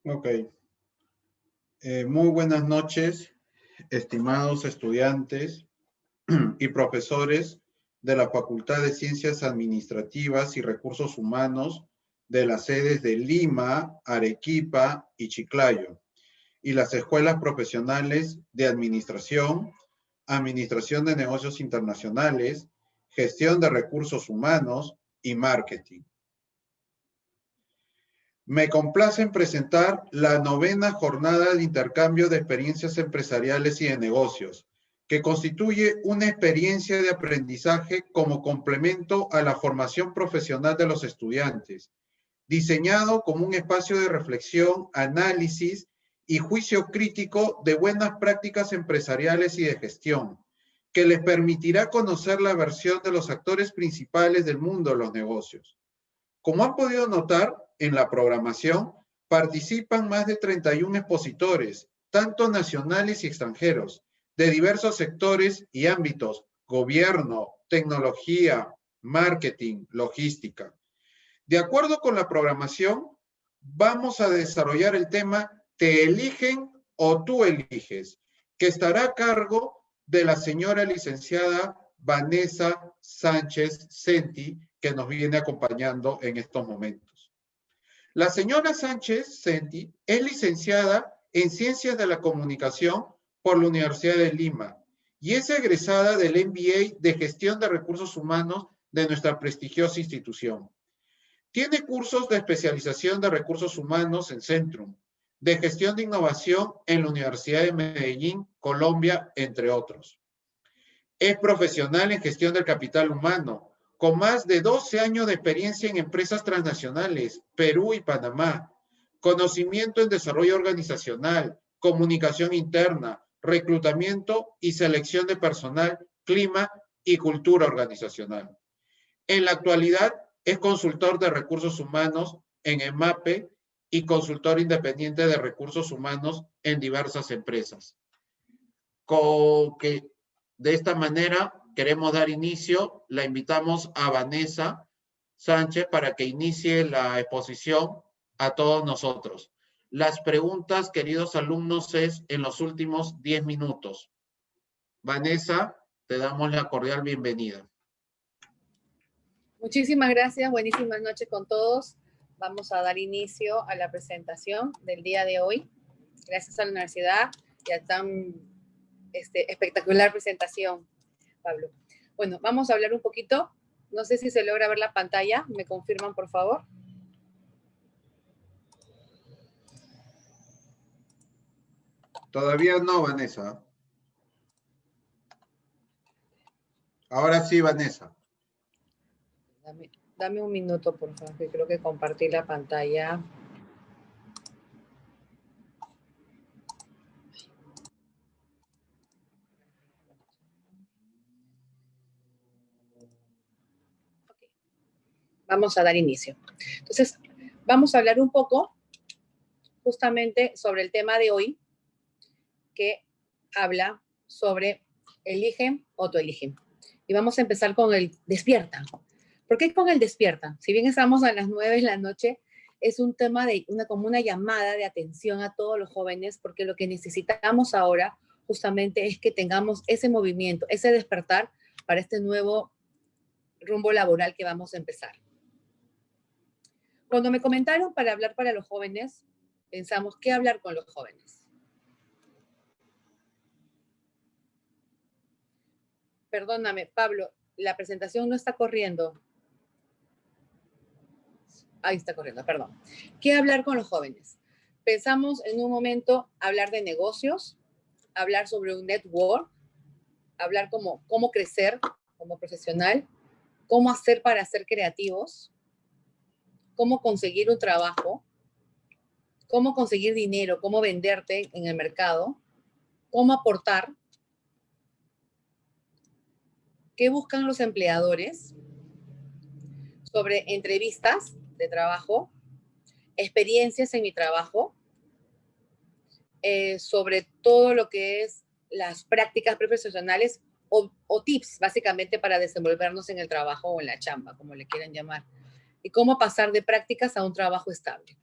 Ok. Muy buenas noches, estimados estudiantes y profesores de la Facultad de Ciencias Administrativas y Recursos Humanos de las sedes de Lima, Arequipa y Chiclayo, y las escuelas profesionales de Administración, Administración de Negocios Internacionales, Gestión de Recursos Humanos y Marketing. Me complace en presentar la 9ª jornada de intercambio de experiencias empresariales y de negocios, que constituye una experiencia de aprendizaje como complemento a la formación profesional de los estudiantes, diseñado como un espacio de reflexión, análisis y juicio crítico de buenas prácticas empresariales y de gestión, que les permitirá conocer la versión de los actores principales del mundo de los negocios. Como han podido notar, en la programación participan más de 31 expositores, tanto nacionales y extranjeros, de diversos sectores y ámbitos: gobierno, tecnología, marketing, logística. De acuerdo con la programación, vamos a desarrollar el tema ¿te eligen o tú eliges?, que estará a cargo de la señora licenciada Vanessa Sánchez Senti, que nos viene acompañando en estos momentos. La señora Sánchez Senti es licenciada en Ciencias de la Comunicación por la Universidad de Lima y es egresada del MBA de Gestión de Recursos Humanos de nuestra prestigiosa institución. Tiene cursos de especialización de recursos humanos en Centrum, de gestión de innovación en la Universidad de Medellín, Colombia, entre otros. Es profesional en gestión del capital humano, con más de 12 años de experiencia en empresas transnacionales, Perú y Panamá, conocimiento en desarrollo organizacional, comunicación interna, reclutamiento y selección de personal, clima y cultura organizacional. En la actualidad es consultor de recursos humanos en EMAPE y consultor independiente de recursos humanos en diversas empresas. De esta manera queremos dar inicio. La invitamos a Vanessa Sánchez para que inicie la exposición a todos nosotros. Las preguntas, queridos alumnos, es en los últimos 10 minutos. Vanessa, te damos la cordial bienvenida. Muchísimas gracias, buenísimas noches con todos. Vamos a dar inicio a la presentación del día de hoy. Gracias a la universidad y a tan espectacular presentación, Pablo. Bueno, vamos a hablar un poquito. No sé si se logra ver la pantalla. ¿Me confirman, por favor? Todavía no, Vanessa. Ahora sí, Vanessa. Dame un minuto, por favor, que creo que compartí la pantalla. Okay. Vamos a dar inicio. Entonces, vamos a hablar un poco justamente sobre el tema de hoy, que habla sobre eligen o tú eligen. Y vamos a empezar con el despierta. ¿Por qué con el despierta? Si bien estamos a las 9 de la noche, es un tema de como una llamada de atención a todos los jóvenes, porque lo que necesitamos ahora justamente es que tengamos ese movimiento, ese despertar para este nuevo rumbo laboral que vamos a empezar. Cuando me comentaron para hablar para los jóvenes, pensamos, ¿qué hablar con los jóvenes? Perdóname, Pablo, la presentación no está corriendo. Ahí está corriendo, perdón. ¿Qué hablar con los jóvenes? Pensamos en un momento hablar de negocios, hablar sobre un network, hablar cómo crecer como profesional, cómo hacer para ser creativos, cómo conseguir un trabajo, cómo conseguir dinero, cómo venderte en el mercado, cómo aportar, qué buscan los empleadores, sobre entrevistas de trabajo, experiencias en mi trabajo, sobre todo lo que es las prácticas profesionales o tips, básicamente, para desenvolvernos en el trabajo o en la chamba, como le quieran llamar, y cómo pasar de prácticas a un trabajo estable.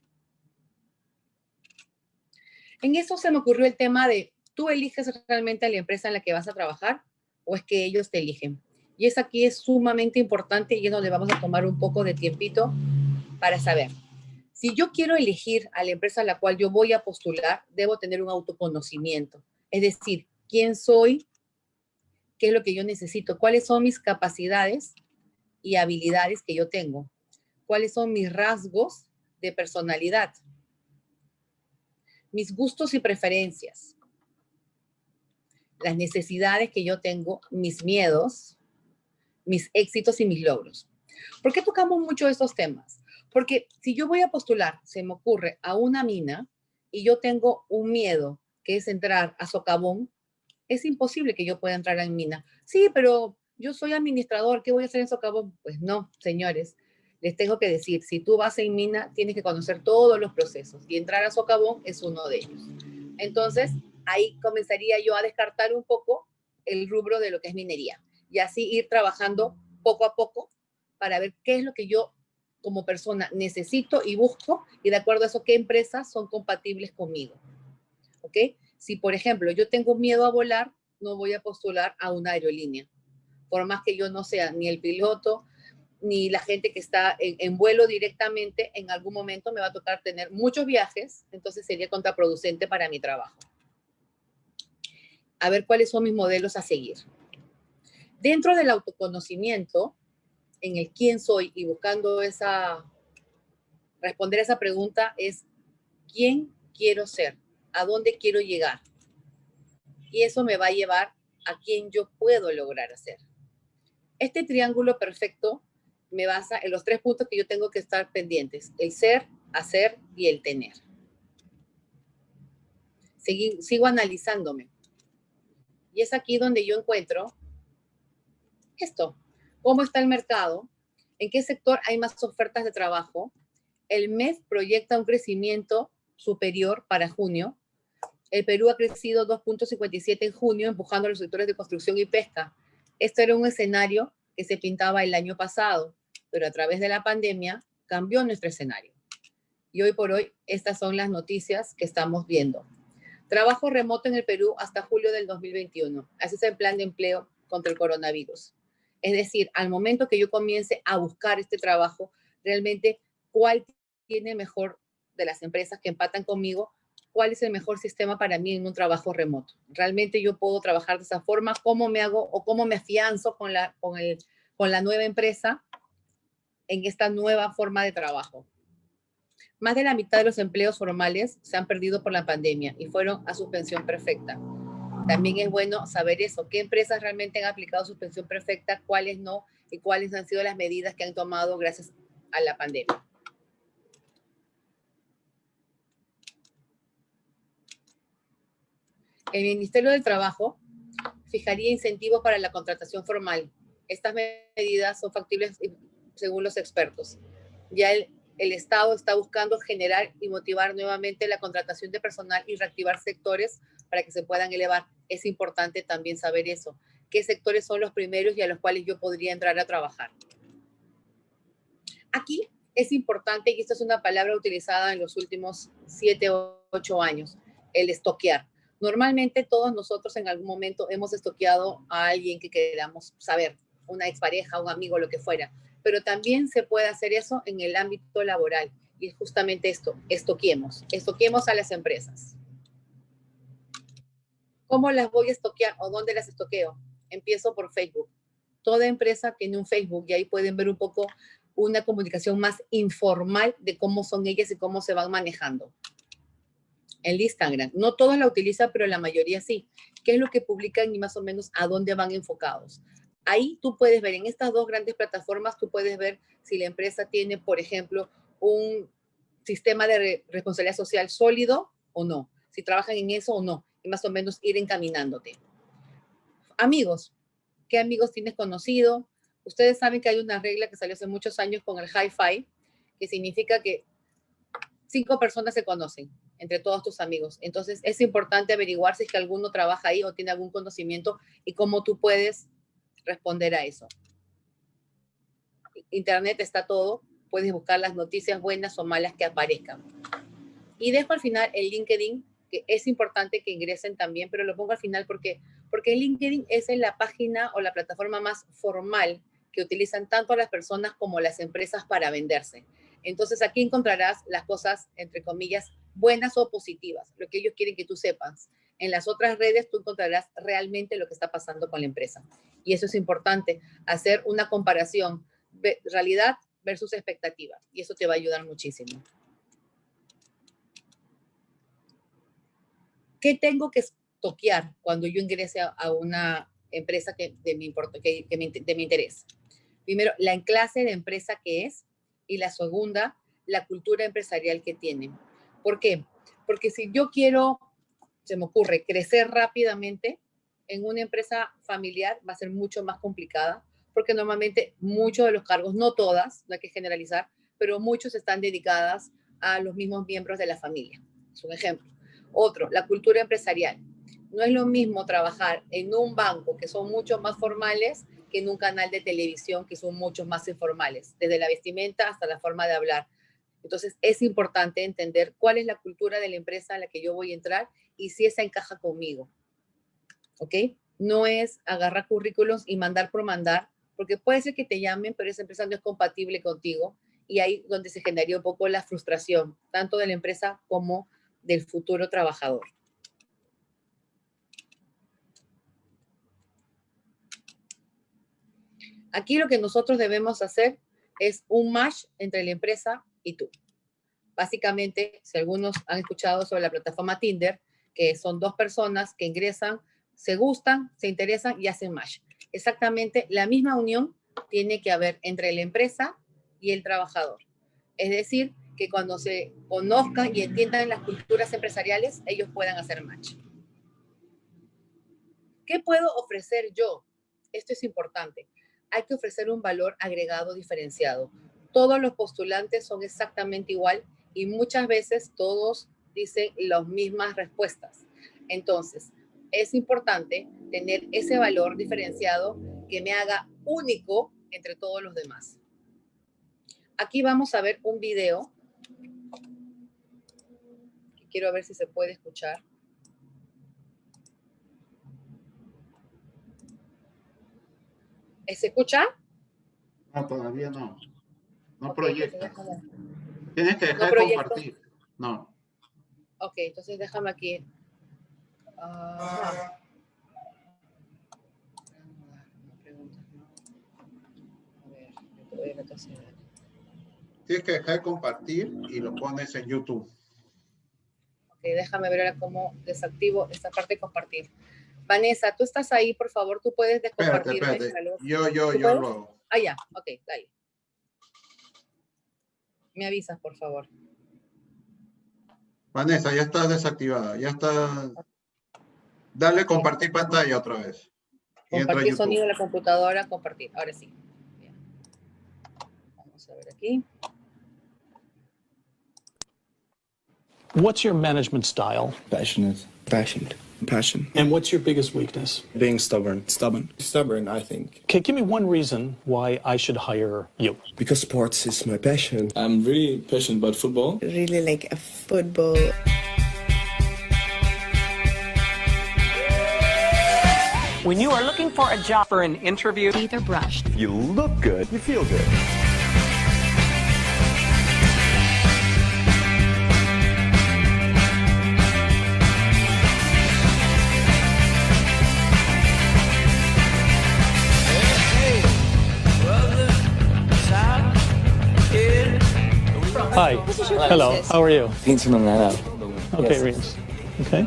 En eso se me ocurrió el tema de, ¿tú eliges realmente a la empresa en la que vas a trabajar o es que ellos te eligen? Y eso aquí es sumamente importante y es donde vamos a tomar un poco de tiempito para saber. Si yo quiero elegir a la empresa a la cual yo voy a postular, debo tener un autoconocimiento. Es decir, quién soy, qué es lo que yo necesito, cuáles son mis capacidades y habilidades que yo tengo, cuáles son mis rasgos de personalidad, mis gustos y preferencias, las necesidades que yo tengo, mis miedos, mis éxitos y mis logros. ¿Por qué tocamos mucho estos temas? Porque si yo voy a postular, se me ocurre, a una mina y yo tengo un miedo que es entrar a socavón, es imposible que yo pueda entrar en mina. Sí, pero yo soy administrador, ¿qué voy a hacer en socavón? Pues no, señores, les tengo que decir, si tú vas en mina, tienes que conocer todos los procesos y entrar a socavón es uno de ellos. Entonces, ahí comenzaría yo a descartar un poco el rubro de lo que es minería y así ir trabajando poco a poco para ver qué es lo que yo como persona necesito y busco y de acuerdo a eso qué empresas son compatibles conmigo. ¿Ok? Si, por ejemplo, yo tengo miedo a volar, no voy a postular a una aerolínea. Por más que yo no sea ni el piloto, ni la gente que está en vuelo directamente, en algún momento me va a tocar tener muchos viajes, entonces sería contraproducente para mi trabajo. A ver cuáles son mis modelos a seguir. Dentro del autoconocimiento, en el quién soy y buscando responder esa pregunta es quién quiero ser, a dónde quiero llegar. Y eso me va a llevar a quién yo puedo lograr hacer. Este triángulo perfecto me basa en los 3 puntos que yo tengo que estar pendientes: el ser, hacer y el tener. Sigo analizándome. Y es aquí donde yo encuentro esto. ¿Cómo está el mercado? ¿En qué sector hay más ofertas de trabajo? El MEF proyecta un crecimiento superior para junio. El Perú ha crecido 2.57 en junio, empujando a los sectores de construcción y pesca. Esto era un escenario que se pintaba el año pasado, pero a través de la pandemia cambió nuestro escenario. Y hoy por hoy, estas son las noticias que estamos viendo. Trabajo remoto en el Perú hasta julio del 2021. Así es el plan de empleo contra el coronavirus. Es decir, al momento que yo comience a buscar este trabajo, realmente, ¿cuál tiene mejor de las empresas que empatan conmigo? ¿Cuál es el mejor sistema para mí en un trabajo remoto? ¿Realmente yo puedo trabajar de esa forma? ¿Cómo me hago o cómo me afianzo con la nueva empresa en esta nueva forma de trabajo? Más de la mitad de los empleos formales se han perdido por la pandemia y fueron a suspensión perfecta. También es bueno saber eso, qué empresas realmente han aplicado suspensión perfecta, cuáles no y cuáles han sido las medidas que han tomado gracias a la pandemia. El Ministerio del Trabajo fijaría incentivos para la contratación formal. Estas medidas son factibles según los expertos. Ya el Estado está buscando generar y motivar nuevamente la contratación de personal y reactivar sectores para que se puedan elevar. Es importante también saber eso. ¿Qué sectores son los primeros y a los cuales yo podría entrar a trabajar? Aquí es importante, y esta es una palabra utilizada en los últimos 7 o 8 años, el estoquear. Normalmente todos nosotros en algún momento hemos estoqueado a alguien que queramos saber, una expareja, un amigo, lo que fuera. Pero también se puede hacer eso en el ámbito laboral. Y es justamente esto, estoquemos a las empresas. ¿Cómo las voy a estoquear o dónde las estoqueo? Empiezo por Facebook. Toda empresa tiene un Facebook y ahí pueden ver un poco una comunicación más informal de cómo son ellas y cómo se van manejando. El Instagram, no todos la utilizan, pero la mayoría sí. ¿Qué es lo que publican y más o menos a dónde van enfocados? Ahí tú puedes ver, en estas 2 grandes plataformas, tú puedes ver si la empresa tiene, por ejemplo, un sistema de responsabilidad social sólido o no, si trabajan en eso o no, y más o menos ir encaminándote. Amigos, ¿qué amigos tienes conocido? Ustedes saben que hay una regla que salió hace muchos años con el hi-fi, que significa que 5 personas se conocen entre todos tus amigos. Entonces, es importante averiguar si es que alguno trabaja ahí o tiene algún conocimiento y cómo tú puedes responder a eso. Internet está todo, puedes buscar las noticias buenas o malas que aparezcan. Y dejo al final el LinkedIn, que es importante que ingresen también, pero lo pongo al final porque LinkedIn es la página o la plataforma más formal que utilizan tanto las personas como las empresas para venderse. Entonces aquí encontrarás las cosas, entre comillas, buenas o positivas, lo que ellos quieren que tú sepas. En las otras redes tú encontrarás realmente lo que está pasando con la empresa. Y eso es importante, hacer una comparación, realidad versus expectativa. Y eso te va a ayudar muchísimo. ¿Qué tengo que toquear cuando yo ingrese a una empresa de mi interés? Primero, la clase de empresa que es, y la segunda, la cultura empresarial que tienen. ¿Por qué? Porque si yo quiero, se me ocurre, crecer rápidamente en una empresa familiar, va a ser mucho más complicada, porque normalmente muchos de los cargos, no todas, no hay que generalizar, pero muchos están dedicadas a los mismos miembros de la familia. Es un ejemplo. Otro, la cultura empresarial. No es lo mismo trabajar en un banco, que son mucho más formales, que en un canal de televisión, que son muchos más informales, desde la vestimenta hasta la forma de hablar. Entonces, es importante entender cuál es la cultura de la empresa a la que yo voy a entrar y si esa encaja conmigo. ¿Ok? No es agarrar currículos y mandar por mandar, porque puede ser que te llamen, pero esa empresa no es compatible contigo, y ahí donde se generaría un poco la frustración, tanto de la empresa como del futuro trabajador. Aquí lo que nosotros debemos hacer es un match entre la empresa y tú. Básicamente, si algunos han escuchado sobre la plataforma Tinder, que son dos personas que ingresan, se gustan, se interesan y hacen match. Exactamente la misma unión tiene que haber entre la empresa y el trabajador. Es decir, que cuando se conozcan y entiendan las culturas empresariales, ellos puedan hacer match. ¿Qué puedo ofrecer yo? Esto es importante. Hay que ofrecer un valor agregado diferenciado. Todos los postulantes son exactamente igual y muchas veces todos dicen las mismas respuestas. Entonces, es importante tener ese valor diferenciado que me haga único entre todos los demás. Aquí vamos a ver un video. Quiero ver si se puede escuchar. ¿Se escucha? No, todavía no. No okay, proyecta. Tienes que dejar de compartir. No. Ok, entonces déjame aquí. Tienes que dejar de compartir y lo pones en YouTube. Ok, déjame ver ahora cómo desactivo esta parte de compartir. Vanessa, tú estás ahí, por favor, tú puedes descompartirme. Espérate. Yo lo hago. Ah, ya, ok, dale. Me avisas, por favor. Vanessa, ya está desactivada, ya está. Dale compartir pantalla otra vez. Compartir sonido de la computadora, compartir. Ahora sí. Bien. Vamos a ver aquí. What's your management style? Passionate. Passion. And what's your biggest weakness? Being stubborn. Stubborn, I think. Okay, give me one reason why I should hire you. Because sports is my passion. I'm really passionate about football. Really like a football. When you are looking for a job for an interview, teeth are brushed. You look good, you feel good. Hi. Hello. How are you? Vince Manara. Okay, Reams. Okay.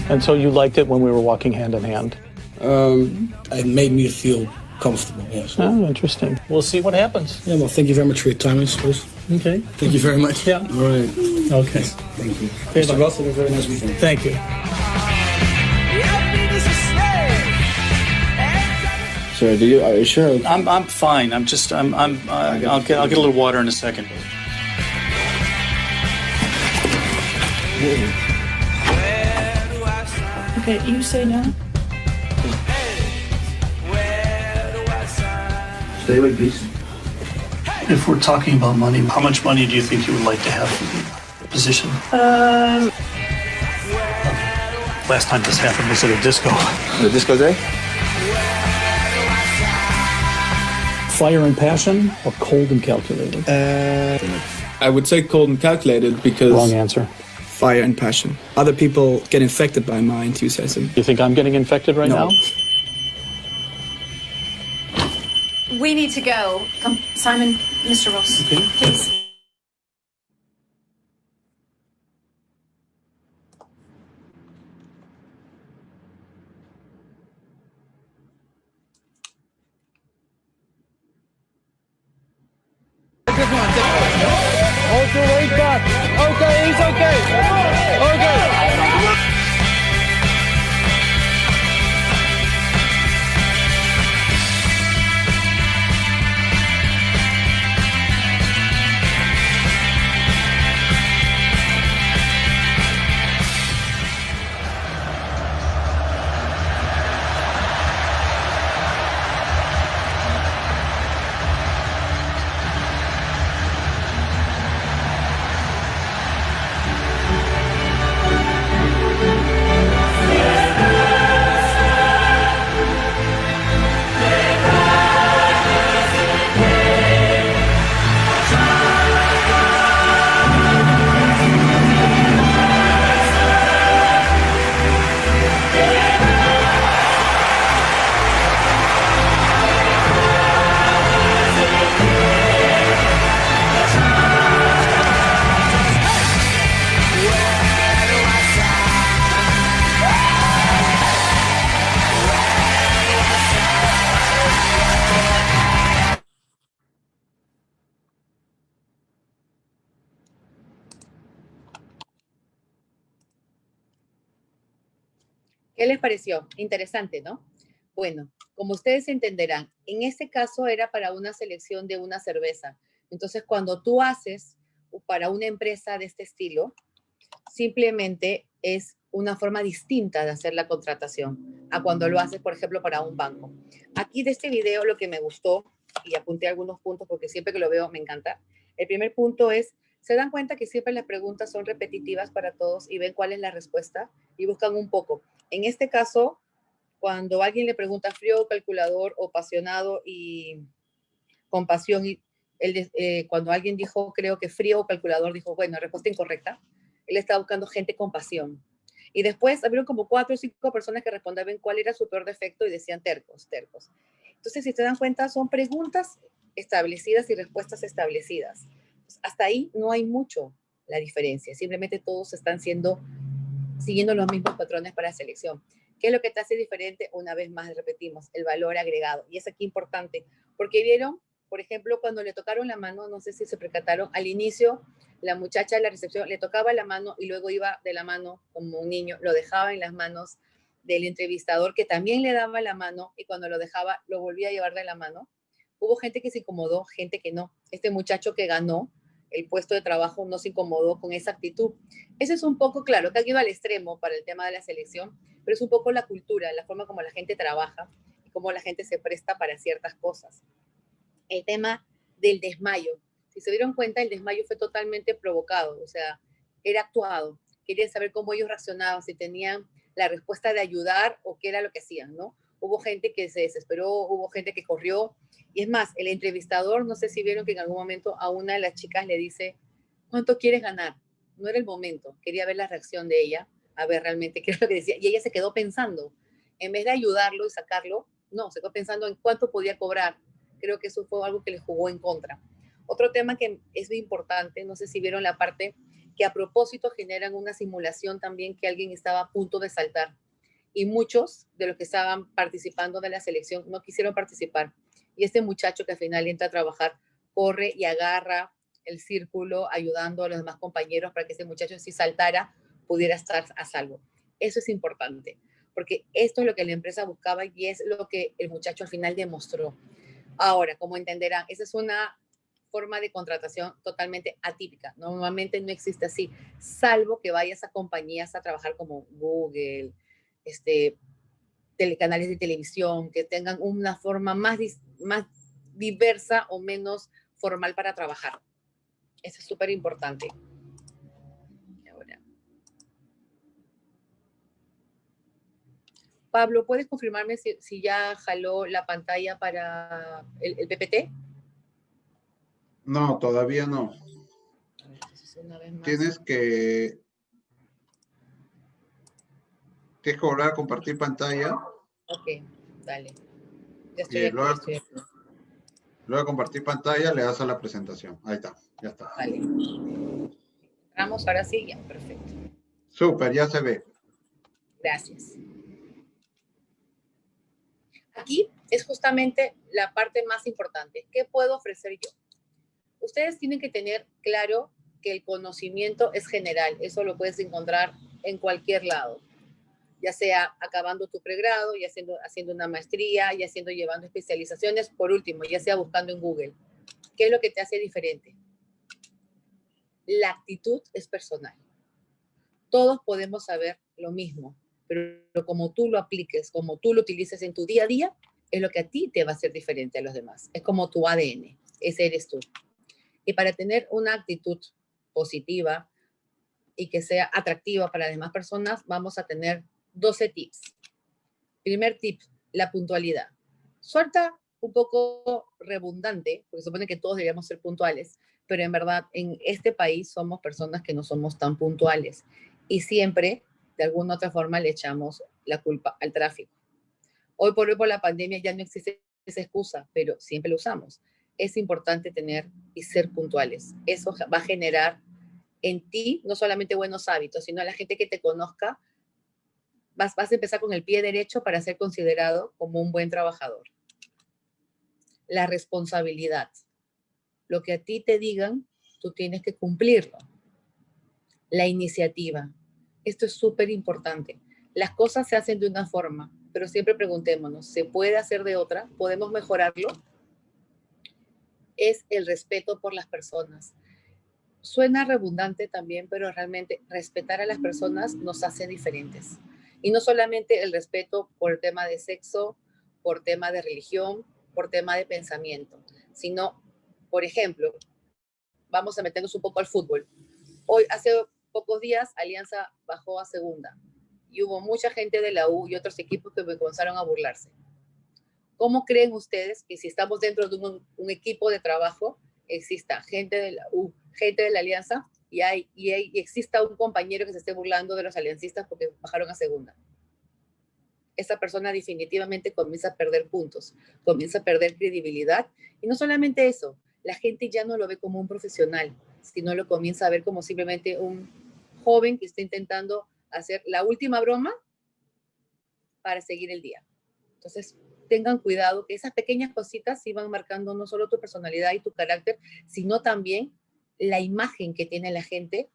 And so you liked it when we were walking hand in hand? It made me feel comfortable, yes. Oh, interesting. We'll see what happens. Yeah, well, thank you very much for your time, I suppose. Okay. Thank you very much. Yeah. All right. Okay. Thank you. Okay, Mr. Roth, have a very nice weekend. Thank you. Sir, are you sure? I'm fine. I'll get a little water in a second. Okay, you say no? Stay away, please. If we're talking about money, how much money do you think you would like to have for the position? Last time this happened was at a disco. The disco day? Fire and passion or cold and calculated? I would say cold and calculated because... Wrong answer. Fire and passion. Other people get infected by my enthusiasm. You think I'm getting infected right No. now? We need to go. Come, Simon, Mr. Ross, please. ¿Qué les pareció? Interesante, ¿no? Bueno, como ustedes entenderán, en este caso era para una selección de una cerveza. Entonces, cuando tú haces para una empresa de este estilo, simplemente es una forma distinta de hacer la contratación a cuando lo haces, por ejemplo, para un banco. Aquí de este video lo que me gustó, y apunté algunos puntos porque siempre que lo veo me encanta. El primer punto es, se dan cuenta que siempre las preguntas son repetitivas para todos y ven cuál es la respuesta y buscan un poco. En este caso, cuando alguien le pregunta frío, calculador, o apasionado y con pasión, y cuando alguien dijo, creo que frío o calculador, dijo, bueno, respuesta incorrecta. Él estaba buscando gente con pasión. Y después habían como 4 o 5 personas que respondían cuál era su peor defecto y decían tercos, tercos. Entonces, si se dan cuenta, son preguntas establecidas y respuestas establecidas. Pues hasta ahí no hay mucho la diferencia. Simplemente todos están siguiendo los mismos patrones para selección. ¿Qué es lo que te hace diferente? Una vez más repetimos, el valor agregado. Y es aquí importante, porque vieron, por ejemplo, cuando le tocaron la mano, no sé si se percataron, al inicio la muchacha de la recepción le tocaba la mano y luego iba de la mano como un niño, lo dejaba en las manos del entrevistador que también le daba la mano y cuando lo dejaba lo volvía a llevar de la mano. Hubo gente que se incomodó, gente que no. Este muchacho que ganó el puesto de trabajo no se incomodó con esa actitud. Ese es un poco, claro, que aquí va al extremo para el tema de la selección, pero es un poco la cultura, la forma como la gente trabaja y cómo la gente se presta para ciertas cosas. El tema del desmayo. Si se dieron cuenta, el desmayo fue totalmente provocado, o sea, era actuado. Querían saber cómo ellos reaccionaban, si tenían la respuesta de ayudar o qué era lo que hacían, ¿no? Hubo gente que se desesperó, hubo gente que corrió. Y es más, el entrevistador, no sé si vieron que en algún momento a una de las chicas le dice, ¿cuánto quieres ganar? No era el momento, quería ver la reacción de ella, a ver realmente qué es lo que decía. Y ella se quedó pensando, en vez de ayudarlo y sacarlo, no, se quedó pensando en cuánto podía cobrar. Creo que eso fue algo que le jugó en contra. Otro tema que es muy importante, no sé si vieron la parte que a propósito generan una simulación también que alguien estaba a punto de saltar. Y muchos de los que estaban participando de la selección no quisieron participar. Y este muchacho que al final entra a trabajar, corre y agarra el círculo ayudando a los demás compañeros para que ese muchacho si saltara pudiera estar a salvo. Eso es importante, porque esto es lo que la empresa buscaba y es lo que el muchacho al final demostró. Ahora, como entenderán, esa es una forma de contratación totalmente atípica. Normalmente no existe así, salvo que vayas a compañías a trabajar como Google, canales de televisión, que tengan una forma más diversa o menos formal para trabajar. Eso es súper importante. Ahora. Pablo, ¿puedes confirmarme si ya jaló la pantalla para el PPT? No, todavía no. Entonces, una vez más. Tienes que volver a compartir pantalla. Ok, dale. Ya Y estoy aquí, luego, ya estoy aquí. luego de compartir pantalla, le das a la presentación. Ahí está, ya está. Vale. Entramos, ahora sí, ya, perfecto. Súper, ya se ve. Gracias. Aquí es justamente la parte más importante. ¿Qué puedo ofrecer yo? Ustedes tienen que tener claro que el conocimiento es general. Eso lo puedes encontrar en cualquier lado. Ya sea acabando tu pregrado, ya haciendo una maestría, ya llevando especializaciones. Por último, ya sea buscando en Google. ¿Qué es lo que te hace diferente? La actitud es personal. Todos podemos saber lo mismo, pero como tú lo apliques, como tú lo utilices en tu día a día, es lo que a ti te va a hacer diferente a los demás. Es como tu ADN, ese eres tú. Y para tener una actitud positiva y que sea atractiva para las demás personas, vamos a tener 12 tips. Primer tip, la puntualidad. Suelta un poco redundante, porque supone que todos deberíamos ser puntuales, pero en verdad en este país somos personas que no somos tan puntuales y siempre, de alguna u otra forma, le echamos la culpa al tráfico. Hoy por la pandemia ya no existe esa excusa, pero siempre lo usamos. Es importante tener y ser puntuales. Eso va a generar en ti no solamente buenos hábitos, sino a la gente que te conozca, vas a empezar con el pie derecho para ser considerado como un buen trabajador. La responsabilidad. Lo que a ti te digan, tú tienes que cumplirlo. La iniciativa. Esto es súper importante. Las cosas se hacen de una forma, pero siempre preguntémonos, ¿se puede hacer de otra? ¿Podemos mejorarlo? Es el respeto por las personas. Suena redundante también, pero realmente respetar a las personas nos hace diferentes. Y no solamente el respeto por el tema de sexo, por tema de religión, por tema de pensamiento, sino, por ejemplo, vamos a meternos un poco al fútbol. Hoy, hace pocos días, Alianza bajó a segunda y hubo mucha gente de la U y otros equipos que comenzaron a burlarse. ¿Cómo creen ustedes que si estamos dentro de un equipo de trabajo, exista gente de la U, gente de la Alianza y exista un compañero que se esté burlando de los aliancistas porque bajaron a segunda? Esa persona definitivamente comienza a perder puntos, comienza a perder credibilidad. Y no solamente eso, la gente ya no lo ve como un profesional, sino lo comienza a ver como simplemente un joven que está intentando hacer la última broma para seguir el día. Entonces, tengan cuidado que esas pequeñas cositas sí van marcando no solo tu personalidad y tu carácter, sino también la imagen que tiene la gente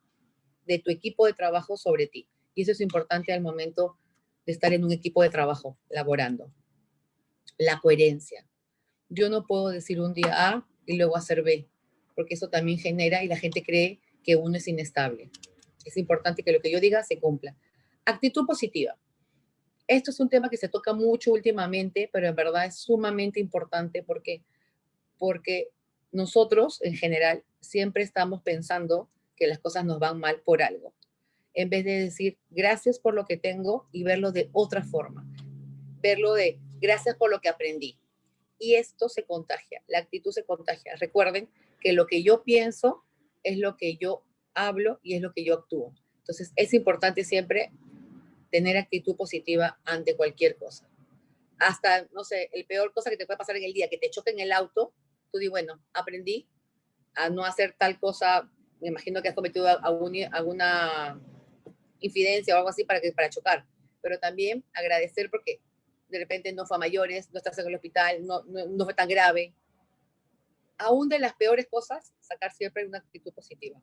de tu equipo de trabajo sobre ti. Y eso es importante al momento de estar en un equipo de trabajo, laborando. La coherencia. Yo no puedo decir un día A y luego hacer B, porque eso también genera y la gente cree que uno es inestable. Es importante que lo que yo diga se cumpla. Actitud positiva. Esto es un tema que se toca mucho últimamente, pero en verdad es sumamente importante porque nosotros, en general, siempre estamos pensando que las cosas nos van mal por algo, en vez de decir gracias por lo que tengo y verlo de otra forma, verlo de gracias por lo que aprendí. Y esto se contagia, la actitud se contagia. Recuerden que lo que yo pienso es lo que yo hablo y es lo que yo actúo. Entonces, es importante siempre tener actitud positiva ante cualquier cosa. Hasta, no sé, el peor cosa que te puede pasar en el día, que te choquen el auto, tú di, bueno, aprendí a no hacer tal cosa, me imagino que has cometido alguna infidencia o algo así para chocar, pero también agradecer porque de repente no fue a mayores, no estás en el hospital, no fue tan grave. Aún de las peores cosas, sacar siempre una actitud positiva.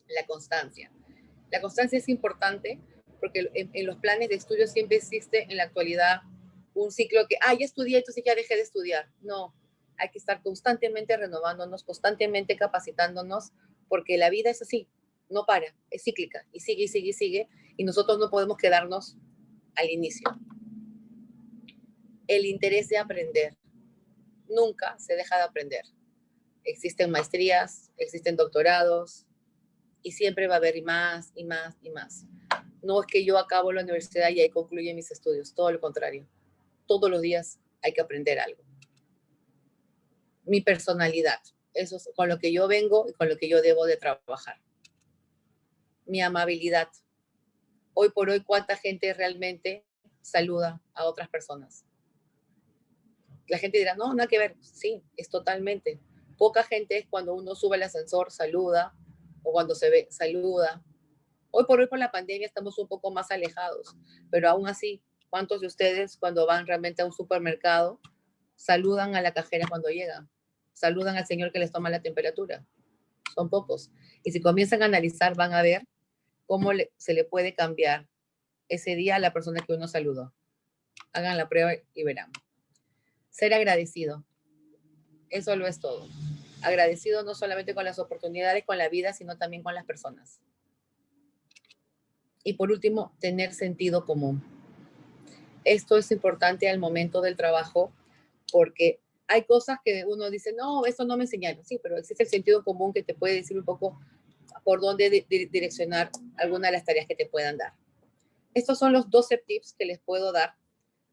La constancia. La constancia es importante porque en los planes de estudio siempre existe en la actualidad un ciclo que, ya estudié, entonces ya dejé de estudiar. No, hay que estar constantemente renovándonos, constantemente capacitándonos, porque la vida es así, no para, es cíclica, y sigue, y sigue, y sigue, y nosotros no podemos quedarnos al inicio. El interés de aprender. Nunca se deja de aprender. existen maestrías, existen doctorados, y siempre va a haber más y más y más. No es que yo acabo la universidad y ahí concluye mis estudios, todo lo contrario. Todos los días hay que aprender algo. Mi personalidad, eso es con lo que yo vengo y con lo que yo debo de trabajar. Mi amabilidad. Hoy por hoy, ¿cuánta gente realmente saluda a otras personas? La gente dirá, no, nada que ver. Sí, es totalmente. Poca gente es cuando uno sube al ascensor, saluda, o cuando se ve, saluda. Hoy por hoy, por la pandemia, estamos un poco más alejados, pero aún así, ¿cuántos de ustedes cuando van realmente a un supermercado saludan a la cajera cuando llegan? Saludan al señor que les toma la temperatura. Son pocos. Y si comienzan a analizar, van a ver cómo se le puede cambiar ese día a la persona que uno saludó. Hagan la prueba y verán. Ser agradecido. Eso lo es todo. Agradecido no solamente con las oportunidades, con la vida, sino también con las personas. Y por último, tener sentido común. Esto es importante al momento del trabajo porque hay cosas que uno dice, no, esto no me enseñaron. Sí, pero existe el sentido común que te puede decir un poco por dónde direccionar alguna de las tareas que te puedan dar. Estos son los 12 tips que les puedo dar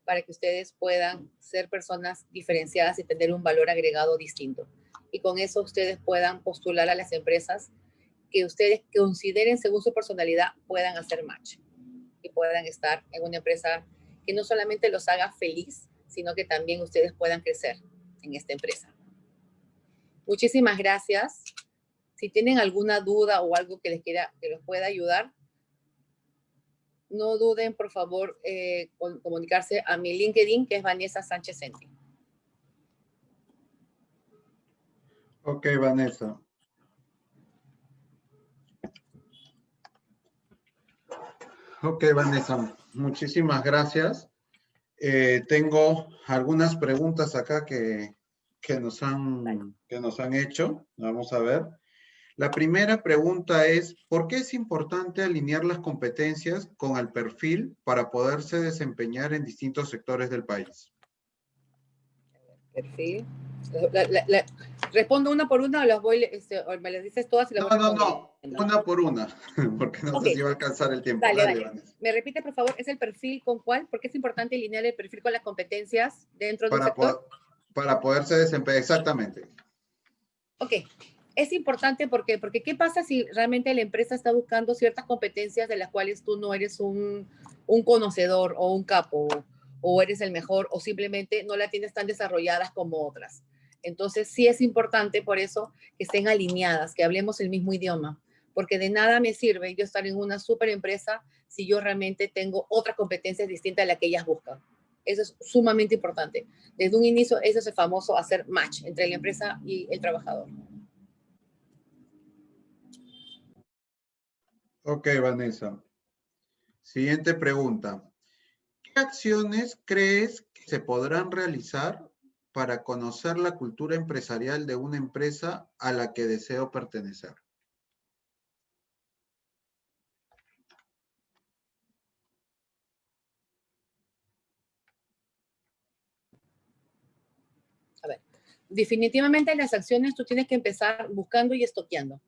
para que ustedes puedan ser personas diferenciadas y tener un valor agregado distinto. Y con eso ustedes puedan postular a las empresas que ustedes consideren según su personalidad puedan hacer match y puedan estar en una empresa que no solamente los haga feliz, sino que también ustedes puedan crecer en esta empresa. Muchísimas gracias. Si tienen alguna duda o algo que los pueda ayudar, no duden, por favor, comunicarse a mi LinkedIn, que es Vanessa Sánchez Senti. Ok, Vanessa. Ok, Vanessa, muchísimas gracias. Tengo algunas preguntas acá que nos han hecho. Vamos a ver. La primera pregunta es, ¿por qué es importante alinear las competencias con el perfil para poderse desempeñar en distintos sectores del país? Perfil. ¿Respondo una por una o o me las dices todas y las voy respondiendo? Una por una, porque no sé si va a alcanzar el tiempo. Dale. Vanessa. ¿Me repite, por favor, es el perfil con cuál? ¿Por qué es importante alinear el perfil con las competencias dentro de un sector? Para poderse desempeñar, exactamente. Ok, es importante porque ¿qué pasa si realmente la empresa está buscando ciertas competencias de las cuales tú no eres un conocedor o un capo o eres el mejor o simplemente no la tienes tan desarrolladas como otras? Entonces sí es importante por eso que estén alineadas, que hablemos el mismo idioma, porque de nada me sirve yo estar en una super empresa si yo realmente tengo otras competencias distintas a las que ellas buscan. Eso es sumamente importante. Desde un inicio, eso es el famoso hacer match entre la empresa y el trabajador. Ok, Vanessa. Siguiente pregunta. ¿Qué acciones crees que se podrán realizar para conocer la cultura empresarial de una empresa a la que deseo pertenecer? A ver, definitivamente las acciones tú tienes que empezar buscando y estoqueando.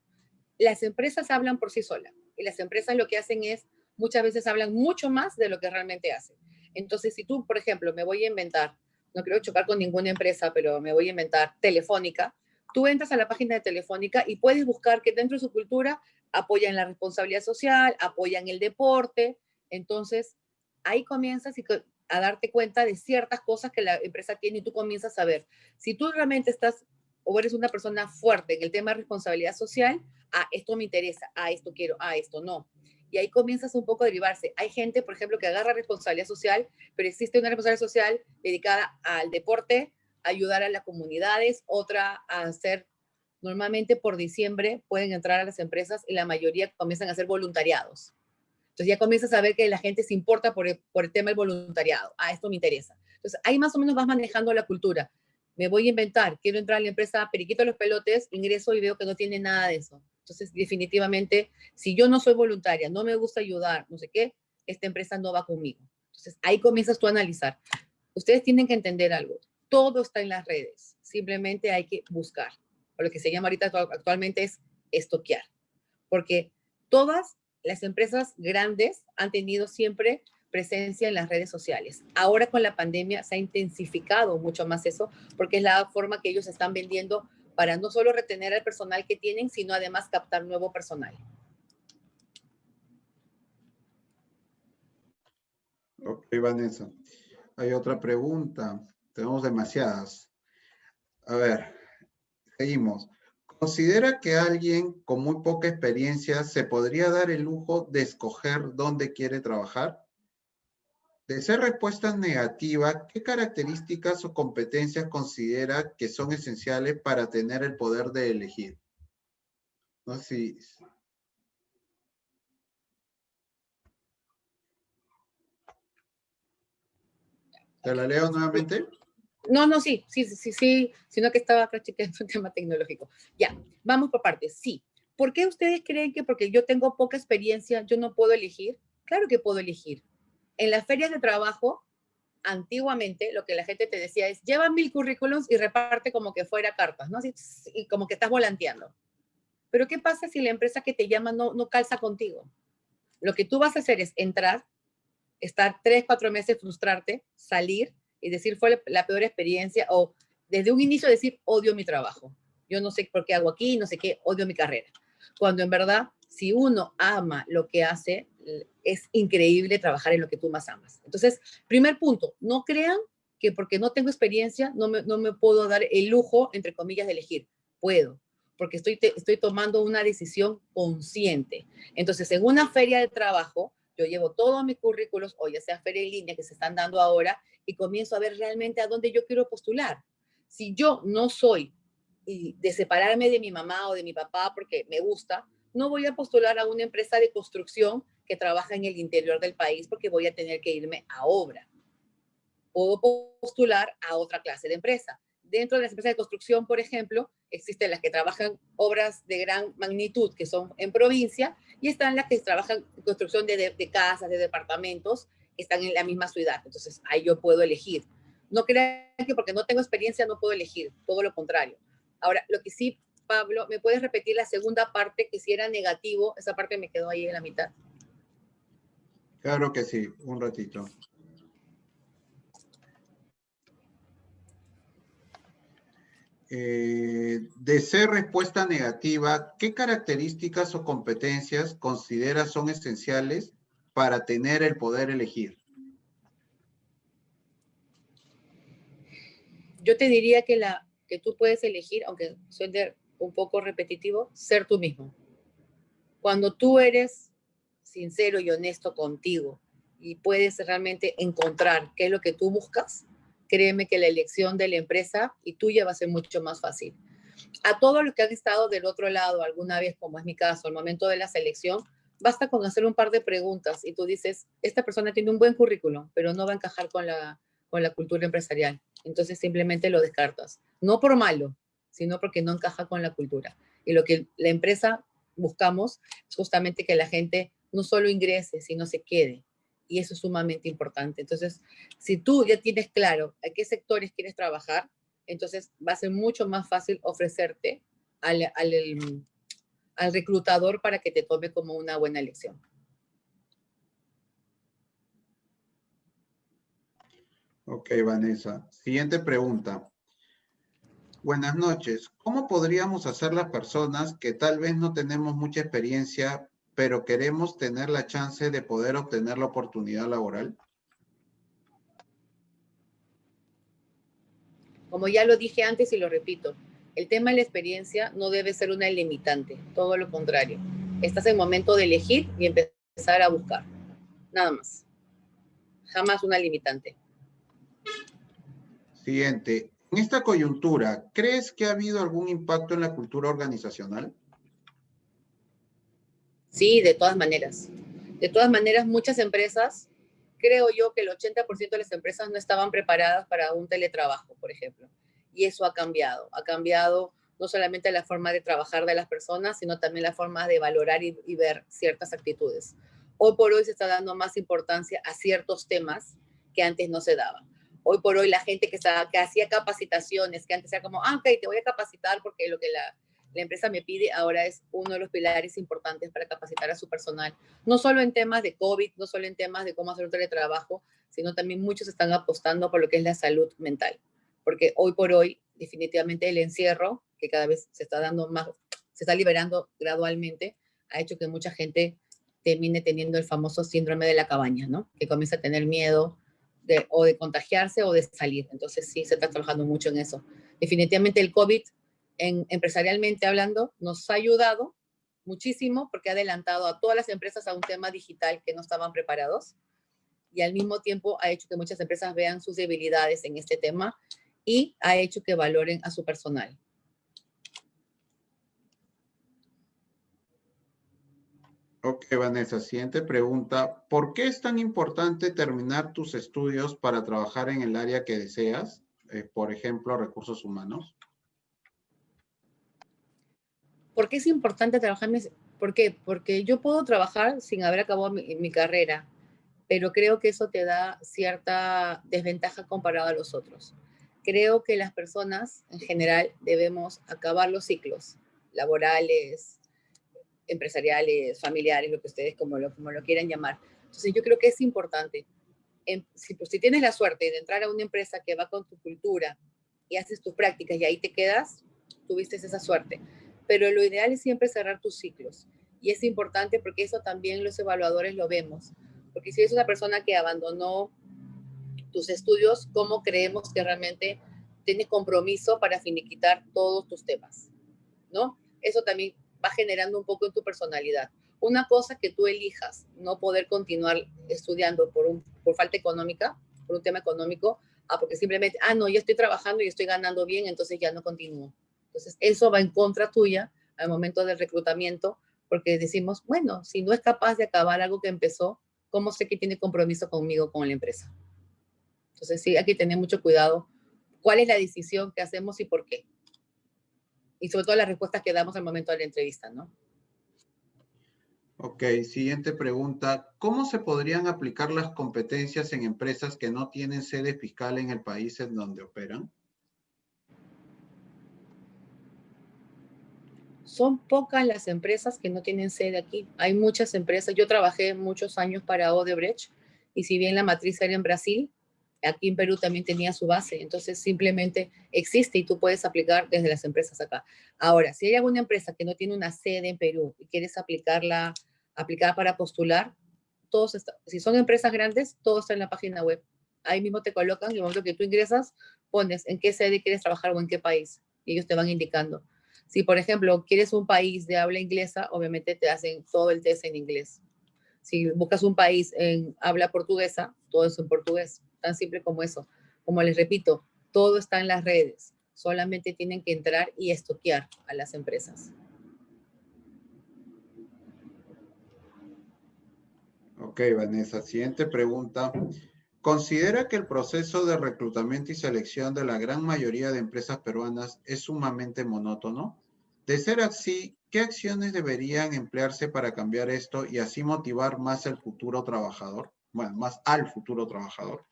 Las empresas hablan por sí solas y las empresas lo que hacen es, muchas veces hablan mucho más de lo que realmente hacen. Entonces, si tú, por ejemplo, me voy a inventar, no quiero chocar con ninguna empresa, pero me voy a inventar Telefónica, tú entras a la página de Telefónica y puedes buscar que dentro de su cultura apoyan la responsabilidad social, apoyan el deporte. Entonces, ahí comienzas a darte cuenta de ciertas cosas que la empresa tiene y tú comienzas a ver. Si tú realmente estás o eres una persona fuerte en el tema de responsabilidad social, esto me interesa, esto quiero, esto no. Y ahí comienzas un poco a derivarse. Hay gente, por ejemplo, que agarra responsabilidad social, pero existe una responsabilidad social dedicada al deporte, a ayudar a las comunidades, otra a hacer, normalmente por diciembre pueden entrar a las empresas y la mayoría comienzan a hacer voluntariados. Entonces ya comienzas a ver que la gente se importa por el tema del voluntariado. Esto me interesa. Entonces ahí más o menos vas manejando la cultura. Me voy a inventar, quiero entrar a la empresa Periquito Los Pelotes, ingreso y veo que no tiene nada de eso. Entonces, definitivamente, si yo no soy voluntaria, no me gusta ayudar, no sé qué, esta empresa no va conmigo. Entonces, ahí comienzas tú a analizar. Ustedes tienen que entender algo. Todo está en las redes. Simplemente hay que buscar. o lo que se llama ahorita actualmente es estoquear, porque todas las empresas grandes han tenido siempre presencia en las redes sociales. Ahora con la pandemia se ha intensificado mucho más eso, porque es la forma que ellos están vendiendo para no solo retener al personal que tienen, sino además captar nuevo personal. Ok, Vanessa. Hay otra pregunta. Tenemos demasiadas. A ver, seguimos. ¿Considera que alguien con muy poca experiencia se podría dar el lujo de escoger dónde quiere trabajar? De ser respuesta negativa, ¿qué características o competencias considera que son esenciales para tener el poder de elegir? No sé si... ¿Te la leo nuevamente? No, sí, sino que estaba practicando un tema tecnológico. Ya, vamos por partes. Sí. ¿Por qué ustedes creen que porque yo tengo poca experiencia, yo no puedo elegir? Claro que puedo elegir. En las ferias de trabajo, antiguamente, lo que la gente te decía es, lleva 1000 currículums y reparte como que fuera cartas, ¿no? Así, y como que estás volanteando. Pero ¿qué pasa si la empresa que te llama no calza contigo? Lo que tú vas a hacer es entrar, estar 3, 4 meses, frustrarte, salir y decir fue la peor experiencia, o desde un inicio decir odio mi trabajo. Yo no sé por qué hago aquí, no sé qué, odio mi carrera. Cuando en verdad, si uno ama lo que hace, es increíble trabajar en lo que tú más amas. Entonces, primer punto, no crean que porque no tengo experiencia no me puedo dar el lujo, entre comillas, de elegir. Puedo, porque estoy tomando una decisión consciente. Entonces, en una feria de trabajo, yo llevo todos mis currículos, o ya sea feria en línea que se están dando ahora, y comienzo a ver realmente a dónde yo quiero postular. Si yo no soy de separarme de mi mamá o de mi papá porque me gusta, no voy a postular a una empresa de construcción que trabaja en el interior del país porque voy a tener que irme a obra. Puedo postular a otra clase de empresa. Dentro de las empresas de construcción, por ejemplo, existen las que trabajan obras de gran magnitud, que son en provincia, y están las que trabajan en construcción de casas, de departamentos, que están en la misma ciudad. Entonces, ahí yo puedo elegir. No crean que porque no tengo experiencia no puedo elegir, todo lo contrario. Ahora, lo que sí, Pablo, ¿me puedes repetir la segunda parte, que si era negativo? Esa parte me quedó ahí en la mitad. Claro que sí, un ratito. De ser respuesta negativa, ¿qué características o competencias consideras son esenciales para tener el poder elegir? Yo te diría que tú puedes elegir, aunque suene un poco repetitivo, ser tú mismo. Cuando tú eres sincero y honesto contigo y puedes realmente encontrar qué es lo que tú buscas, créeme que la elección de la empresa y tuya va a ser mucho más fácil. A todos los que han estado del otro lado alguna vez, como es mi caso, al momento de la selección, basta con hacer un par de preguntas y tú dices, esta persona tiene un buen currículum, pero no va a encajar con la cultura empresarial. Entonces simplemente lo descartas. No por malo, sino porque no encaja con la cultura. Y lo que la empresa buscamos es justamente que la gente no solo ingrese, sino se quede. Y eso es sumamente importante. Entonces, si tú ya tienes claro a qué sectores quieres trabajar, entonces va a ser mucho más fácil ofrecerte al reclutador para que te tome como una buena elección. Ok, Vanessa. Siguiente pregunta. Buenas noches. ¿Cómo podríamos hacer las personas que tal vez no tenemos mucha experiencia, pero queremos tener la chance de poder obtener la oportunidad laboral? Como ya lo dije antes y lo repito, el tema de la experiencia no debe ser una limitante, todo lo contrario. Estás en momento de elegir y empezar a buscar. Nada más. Jamás una limitante. Siguiente. En esta coyuntura, ¿crees que ha habido algún impacto en la cultura organizacional? Sí, de todas maneras. De todas maneras, muchas empresas, creo yo que el 80% de las empresas no estaban preparadas para un teletrabajo, por ejemplo. Y eso ha cambiado. Ha cambiado no solamente la forma de trabajar de las personas, sino también la forma de valorar y ver ciertas actitudes. Hoy por hoy se está dando más importancia a ciertos temas que antes no se daban. hoy por hoy la gente que hacía capacitaciones, que antes era como, ok, te voy a capacitar porque lo que la empresa me pide ahora es uno de los pilares importantes para capacitar a su personal. No solo en temas de COVID, no solo en temas de cómo hacer un teletrabajo, sino también muchos están apostando por lo que es la salud mental. Porque hoy por hoy, definitivamente el encierro, que cada vez se está dando más, se está liberando gradualmente, ha hecho que mucha gente termine teniendo el famoso síndrome de la cabaña, ¿no? Que comienza a tener miedo o de contagiarse o de salir. Entonces sí, se está trabajando mucho en eso. Definitivamente el COVID, empresarialmente hablando, nos ha ayudado muchísimo porque ha adelantado a todas las empresas a un tema digital que no estaban preparados y al mismo tiempo ha hecho que muchas empresas vean sus debilidades en este tema y ha hecho que valoren a su personal. Ok, Vanessa, siguiente pregunta. ¿Por qué es tan importante terminar tus estudios para trabajar en el área que deseas? Por ejemplo, recursos humanos. ¿Por qué es importante trabajar? ¿Por qué? Porque yo puedo trabajar sin haber acabado mi carrera, pero creo que eso te da cierta desventaja comparado a los otros. Creo que las personas en general debemos acabar los ciclos laborales, empresariales, familiares, lo que ustedes como lo quieran llamar. Entonces yo creo que es importante. Si tienes la suerte de entrar a una empresa que va con tu cultura y haces tus prácticas y ahí te quedas, tuviste esa suerte. Pero lo ideal es siempre cerrar tus ciclos. Y es importante porque eso también los evaluadores lo vemos. Porque si es una persona que abandonó tus estudios, ¿cómo creemos que realmente tienes compromiso para finiquitar todos tus temas? ¿No? Eso también va generando un poco en tu personalidad. Una cosa que tú elijas no poder continuar estudiando por falta económica, por un tema económico, porque simplemente, no, ya estoy trabajando y estoy ganando bien, entonces ya no continúo. Entonces, eso va en contra tuya al momento del reclutamiento, porque decimos, bueno, si no es capaz de acabar algo que empezó, ¿cómo sé que tiene compromiso conmigo, con la empresa? Entonces, sí, hay que tener mucho cuidado. ¿Cuál es la decisión que hacemos y por qué? Y sobre todo las respuestas que damos al momento de la entrevista, ¿no? Ok, siguiente pregunta. ¿Cómo se podrían aplicar las competencias en empresas que no tienen sede fiscal en el país en donde operan? Son pocas las empresas que no tienen sede aquí. Hay muchas empresas. Yo trabajé muchos años para Odebrecht y si bien la matriz era en Brasil, aquí en Perú también tenía su base. Entonces simplemente existe y tú puedes aplicar desde las empresas acá. Ahora, si hay alguna empresa que no tiene una sede en Perú y quieres aplicar para postular, si son empresas grandes, todo está en la página web. Ahí mismo te colocan y en el momento que tú ingresas, pones en qué sede quieres trabajar o en qué país. Y ellos te van indicando. Si, por ejemplo, quieres un país de habla inglesa, obviamente te hacen todo el test en inglés. Si buscas un país en habla portuguesa, todo es en portugués. Tan simple como eso. Como les repito, todo está en las redes. Solamente tienen que entrar y estoquear a las empresas. Ok, Vanessa. Siguiente pregunta. ¿Considera que el proceso de reclutamiento y selección de la gran mayoría de empresas peruanas es sumamente monótono? De ser así, ¿qué acciones deberían emplearse para cambiar esto y así motivar más al futuro trabajador? Bueno, más al futuro trabajador.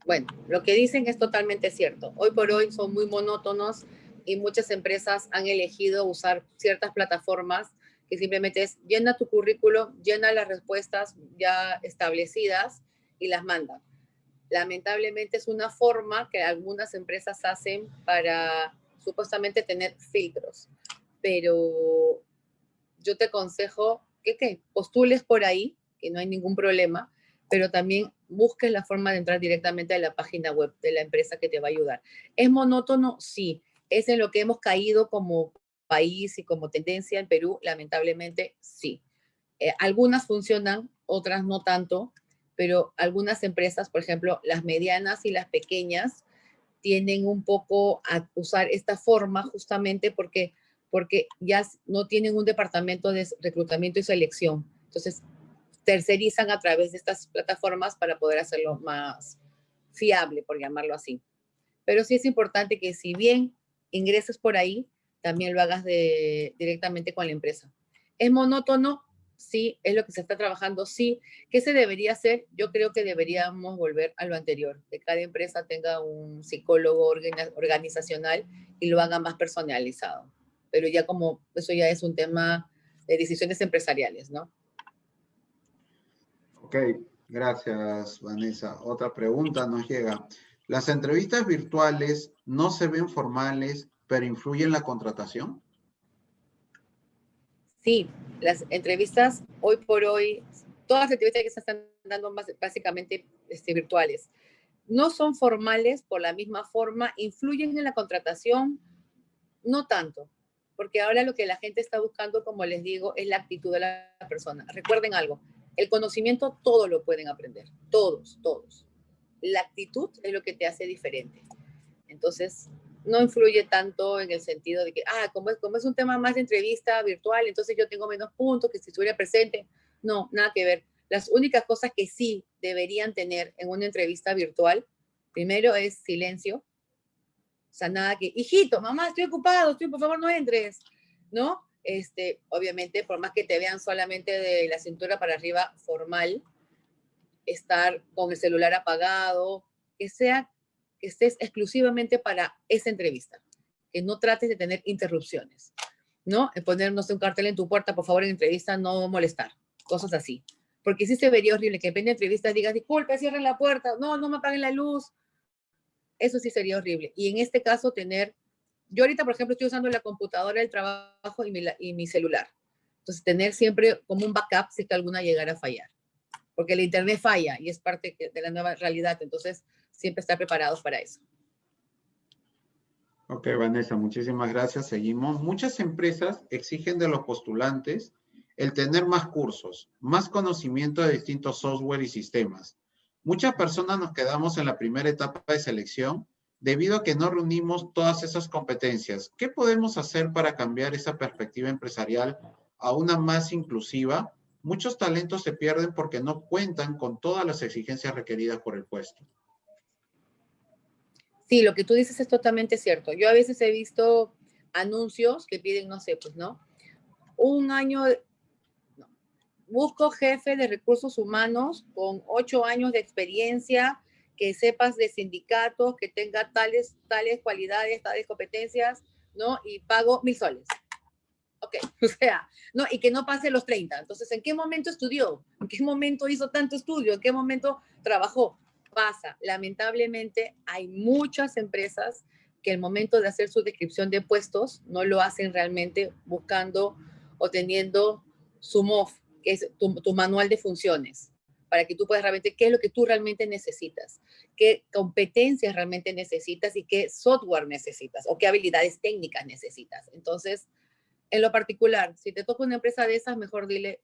Bueno, lo que dicen es totalmente cierto. Hoy por hoy son muy monótonos y muchas empresas han elegido usar ciertas plataformas que simplemente es llena tu currículo, llena las respuestas ya establecidas y las manda. Lamentablemente es una forma que algunas empresas hacen para supuestamente tener filtros, pero yo te aconsejo que postules por ahí, que no hay ningún problema, pero también busques la forma de entrar directamente a la página web de la empresa que te va a ayudar. ¿Es monótono? Sí. ¿Es en lo que hemos caído como país y como tendencia en Perú? Lamentablemente, sí. Algunas funcionan, otras no tanto, pero algunas empresas, por ejemplo, las medianas y las pequeñas, tienden un poco a usar esta forma justamente porque ya no tienen un departamento de reclutamiento y selección. Entonces, tercerizan a través de estas plataformas para poder hacerlo más fiable, por llamarlo así. Pero sí es importante que si bien ingreses por ahí, también lo hagas directamente con la empresa. ¿Es monótono? sí, es lo que se está trabajando, sí. ¿Qué se debería hacer? Yo creo que deberíamos volver a lo anterior, que cada empresa tenga un psicólogo organizacional y lo haga más personalizado. Pero ya como eso ya es un tema de decisiones empresariales, ¿no? Ok, gracias, Vanessa. Otra pregunta nos llega. ¿Las entrevistas virtuales no se ven formales, pero influyen en la contratación? Sí, las entrevistas hoy por hoy, todas las entrevistas que se están dando básicamente virtuales, no son formales por la misma forma, influyen en la contratación, no tanto, porque ahora lo que la gente está buscando, como les digo, es la actitud de la persona. Recuerden algo, el conocimiento todo lo pueden aprender, todos, todos. La actitud es lo que te hace diferente. Entonces, no influye tanto en el sentido de que, como es un tema más de entrevista virtual, entonces yo tengo menos puntos que si estuviera presente. No, nada que ver. Las únicas cosas que sí deberían tener en una entrevista virtual, primero es silencio. O sea, nada que, hijito, mamá, estoy ocupado, por favor no entres, ¿no? Obviamente, por más que te vean solamente de la cintura para arriba formal, estar con el celular apagado, que estés exclusivamente para esa entrevista, que no trates de tener interrupciones, ¿no? Poner, no sé, un cartel en tu puerta, por favor, en entrevista no molestar, cosas así. Porque sí se vería horrible que en de entrevistas digas, disculpe, cierren la puerta, no me apaguen la luz. Eso sí sería horrible. Y en este caso yo ahorita, por ejemplo, estoy usando la computadora del trabajo y mi celular. Entonces, tener siempre como un backup si es que alguna llegara a fallar. Porque el internet falla y es parte de la nueva realidad. Entonces, siempre estar preparados para eso. Ok, Vanessa, muchísimas gracias. Seguimos. Muchas empresas exigen de los postulantes el tener más cursos, más conocimiento de distintos software y sistemas. Muchas personas nos quedamos en la primera etapa de selección debido a que no reunimos todas esas competencias. ¿Qué podemos hacer para cambiar esa perspectiva empresarial a una más inclusiva? Muchos talentos se pierden porque no cuentan con todas las exigencias requeridas por el puesto. Sí, lo que tú dices es totalmente cierto. Yo a veces he visto anuncios que piden, no sé, pues, ¿no? Un año, no. Busco jefe de recursos humanos con 8 años de experiencia, que sepas de sindicatos, que tenga tales cualidades, tales competencias, ¿no? Y pago 1,000 soles. Ok, o sea, ¿no? Y que no pase los 30. Entonces, ¿en qué momento estudió? ¿En qué momento hizo tanto estudio? ¿En qué momento trabajó? Pasa. Lamentablemente, hay muchas empresas que al momento de hacer su descripción de puestos no lo hacen realmente buscando o teniendo su MOF, que es tu manual de funciones, para que tú puedas realmente, qué es lo que tú realmente necesitas, qué competencias realmente necesitas y qué software necesitas o qué habilidades técnicas necesitas. Entonces, en lo particular, si te toca una empresa de esas, mejor dile,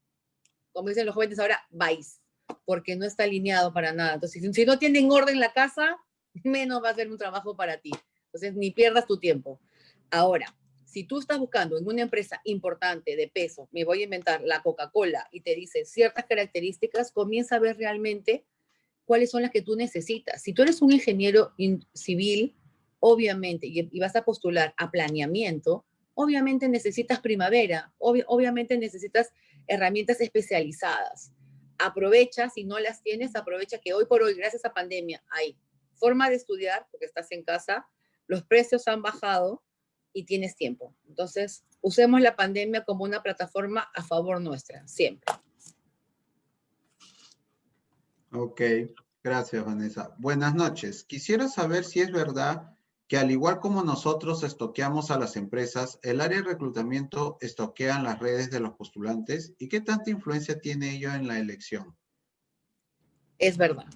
como dicen los jóvenes ahora, vais, porque no está alineado para nada. Entonces, si no tienen orden la casa, menos va a ser un trabajo para ti. Entonces, ni pierdas tu tiempo. Ahora, si tú estás buscando en una empresa importante de peso, me voy a inventar la Coca-Cola y te dice ciertas características, comienza a ver realmente cuáles son las que tú necesitas. Si tú eres un ingeniero civil, obviamente, y vas a postular a planeamiento, obviamente necesitas primavera, obviamente necesitas herramientas especializadas. Aprovecha, si no las tienes, aprovecha que hoy por hoy, gracias a pandemia, hay forma de estudiar, porque estás en casa, los precios han bajado y tienes tiempo. Entonces, usemos la pandemia como una plataforma a favor nuestra, siempre. Ok, gracias, Vanessa. Buenas noches. Quisiera saber si es verdad que al igual como nosotros estoqueamos a las empresas, el área de reclutamiento estoquea en las redes de los postulantes y qué tanta influencia tiene ello en la elección. Es verdad.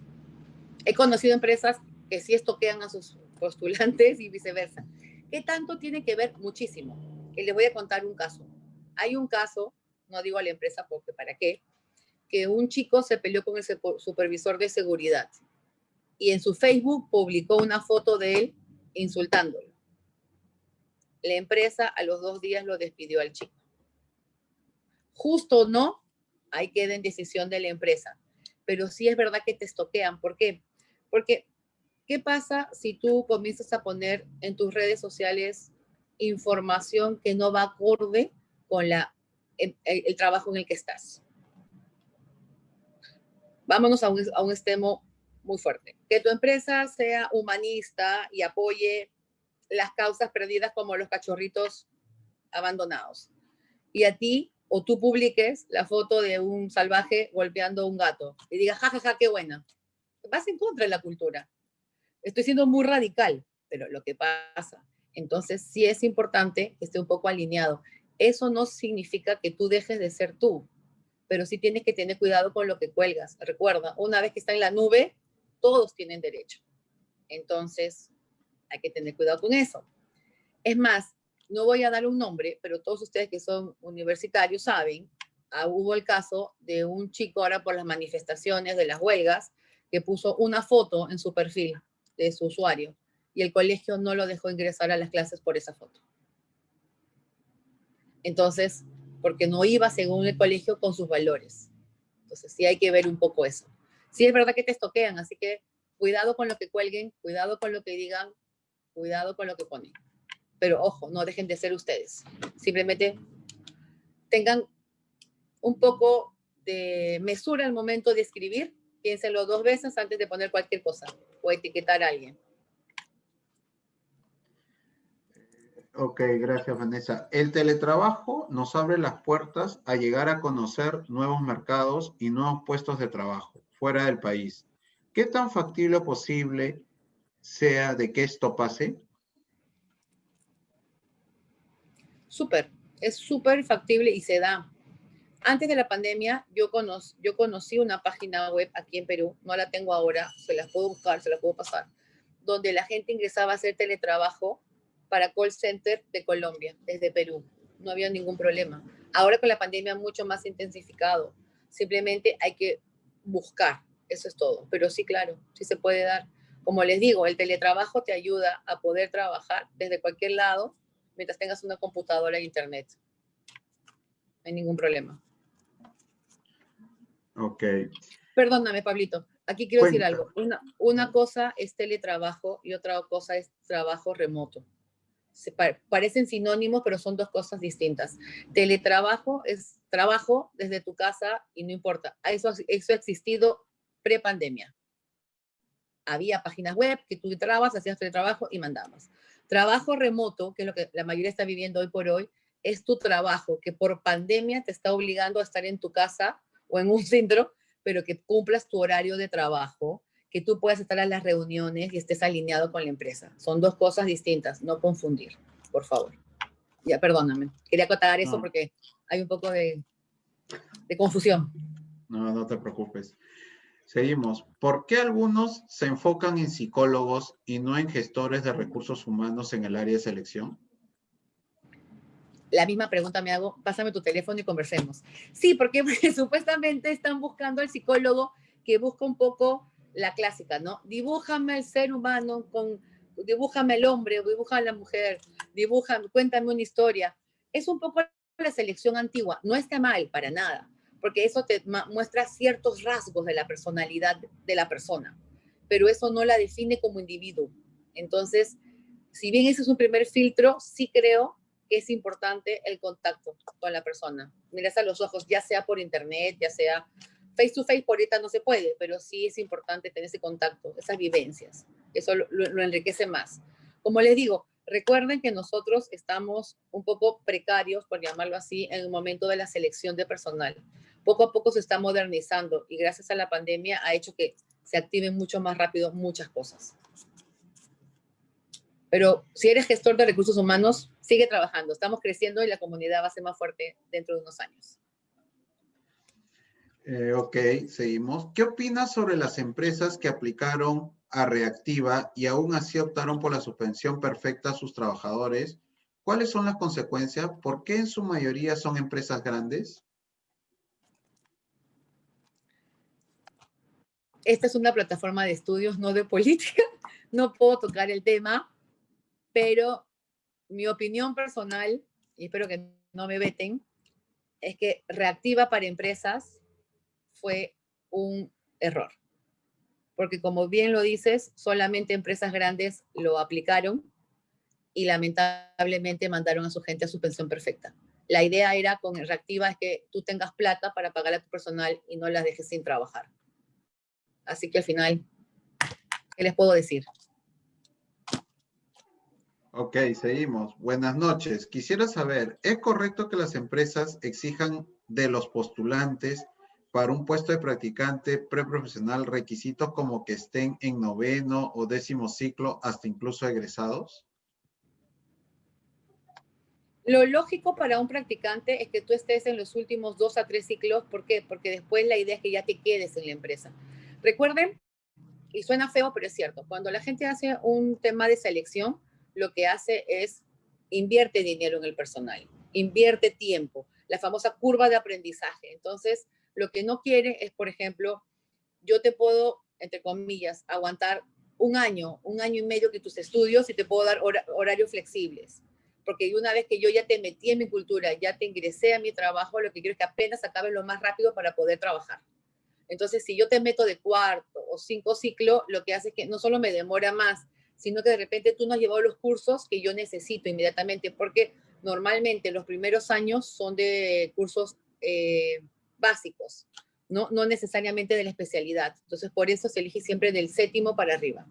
He conocido empresas que sí estoquean a sus postulantes y viceversa. ¿Qué tanto tiene que ver? Muchísimo. Y les voy a contar un caso. Hay un caso, no digo a la empresa porque para qué, que un chico se peleó con el supervisor de seguridad y en su Facebook publicó una foto de él insultándolo. La empresa a los 2 días lo despidió al chico. Justo o no, ahí queda en decisión de la empresa. Pero sí es verdad que te estoquean. ¿Por qué? Porque, ¿qué pasa si tú comienzas a poner en tus redes sociales información que no va acorde con el trabajo en el que estás? Vámonos a un extremo muy fuerte. Que tu empresa sea humanista y apoye las causas perdidas como los cachorritos abandonados. Y a ti, o tú publiques la foto de un salvaje golpeando a un gato y digas, jajaja, qué buena. Vas en contra de la cultura. Estoy siendo muy radical, pero lo que pasa. Entonces, sí es importante que esté un poco alineado. Eso no significa que tú dejes de ser tú, pero sí tienes que tener cuidado con lo que cuelgas. Recuerda, una vez que está en la nube, todos tienen derecho. Entonces, hay que tener cuidado con eso. Es más, no voy a dar un nombre, pero todos ustedes que son universitarios saben, hubo el caso de un chico ahora por las manifestaciones de las huelgas que puso una foto en su perfil de su usuario y el colegio no lo dejó ingresar a las clases por esa foto. Entonces, porque no iba según el colegio con sus valores. Entonces, sí hay que ver un poco eso. Sí es verdad que te estoquean, así que cuidado con lo que cuelguen, cuidado con lo que digan, cuidado con lo que ponen. Pero ojo, no dejen de ser ustedes. Simplemente tengan un poco de mesura al momento de escribir. Piénsenlo 2 veces antes de poner cualquier cosa o etiquetar a alguien. Ok, gracias, Vanessa. El teletrabajo nos abre las puertas a llegar a conocer nuevos mercados y nuevos puestos de trabajo fuera del país. ¿Qué tan factible o posible sea de que esto pase? Es súper factible y se da. Antes de la pandemia, yo conocí una página web aquí en Perú, no la tengo ahora, se las puedo buscar, se las puedo pasar, donde la gente ingresaba a hacer teletrabajo para call center de Colombia, desde Perú. No había ningún problema. Ahora con la pandemia mucho más intensificado. Simplemente hay que buscar, eso es todo. Pero sí, claro, sí se puede dar. Como les digo, el teletrabajo te ayuda a poder trabajar desde cualquier lado mientras tengas una computadora e internet. No hay ningún problema. Ok. Perdóname, Pablito. Aquí quiero decir Cuenta. algo. Una cosa es teletrabajo y otra cosa es trabajo remoto. Parecen sinónimos, pero son 2 cosas distintas. Teletrabajo es trabajo desde tu casa y no importa. Eso ha existido pre-pandemia. Había páginas web que tú entrabas, hacías teletrabajo y mandabas. Trabajo remoto, que es lo que la mayoría está viviendo hoy por hoy, es tu trabajo que por pandemia te está obligando a estar en tu casa o en un centro, pero que cumplas tu horario de trabajo, que tú puedas estar a las reuniones y estés alineado con la empresa. Son 2 cosas distintas, no confundir, por favor. Ya, perdóname. Quería acotar eso porque hay un poco de confusión. No, no te preocupes. Seguimos. ¿Por qué algunos se enfocan en psicólogos y no en gestores de recursos humanos en el área de selección? La misma pregunta me hago, pásame tu teléfono y conversemos. Sí, porque supuestamente están buscando al psicólogo que busca un poco la clásica, ¿no? Dibújame al ser humano, dibújame al hombre, dibújame a la mujer, cuéntame una historia. Es un poco la selección antigua. No está mal, para nada, porque eso te muestra ciertos rasgos de la personalidad de la persona, pero eso no la define como individuo. Entonces, si bien ese es un primer filtro, sí creo que es importante el contacto con la persona. Miras a los ojos, ya sea por internet, ya sea face to face, por ahorita no se puede, pero sí es importante tener ese contacto, esas vivencias. Eso lo enriquece más. Como les digo, recuerden que nosotros estamos un poco precarios, por llamarlo así, en el momento de la selección de personal. Poco a poco se está modernizando y gracias a la pandemia ha hecho que se activen mucho más rápido muchas cosas. Pero si eres gestor de recursos humanos, sigue trabajando. Estamos creciendo y la comunidad va a ser más fuerte dentro de unos años. Ok, seguimos. ¿Qué opinas sobre las empresas que aplicaron a Reactiva y aún así optaron por la suspensión perfecta a sus trabajadores? ¿Cuáles son las consecuencias? ¿Por qué en su mayoría son empresas grandes? Esta es una plataforma de estudios, no de política. No puedo tocar el tema, pero mi opinión personal, y espero que no me veten, es que Reactiva para empresas fue un error. Porque como bien lo dices, solamente empresas grandes lo aplicaron y lamentablemente mandaron a su gente a suspensión perfecta. La idea era con Reactiva es que tú tengas plata para pagar a tu personal y no las dejes sin trabajar. Así que al final, ¿qué les puedo decir? Ok, seguimos. Buenas noches. Quisiera saber, ¿es correcto que las empresas exijan de los postulantes para un puesto de practicante preprofesional requisitos como que estén en 9º o 10º ciclo, hasta incluso egresados? Lo lógico para un practicante es que tú estés en los últimos 2 a 3 ciclos. ¿Por qué? Porque después la idea es que ya te quedes en la empresa. Recuerden, y suena feo, pero es cierto, cuando la gente hace un tema de selección, lo que hace es invierte dinero en el personal, invierte tiempo, la famosa curva de aprendizaje. Entonces, lo que no quiere es, por ejemplo, yo te puedo, entre comillas, aguantar un año y medio que tus estudios y te puedo dar horarios flexibles. Porque una vez que yo ya te metí en mi cultura, ya te ingresé a mi trabajo, lo que quiero es que apenas acabes lo más rápido para poder trabajar. Entonces, si yo te meto de 4º o 5º ciclo, lo que hace es que no solo me demora más, sino que de repente tú no has llevado los cursos que yo necesito inmediatamente, porque normalmente los primeros años son de cursos básicos, no necesariamente de la especialidad. Entonces, por eso se elige siempre del 7º para arriba.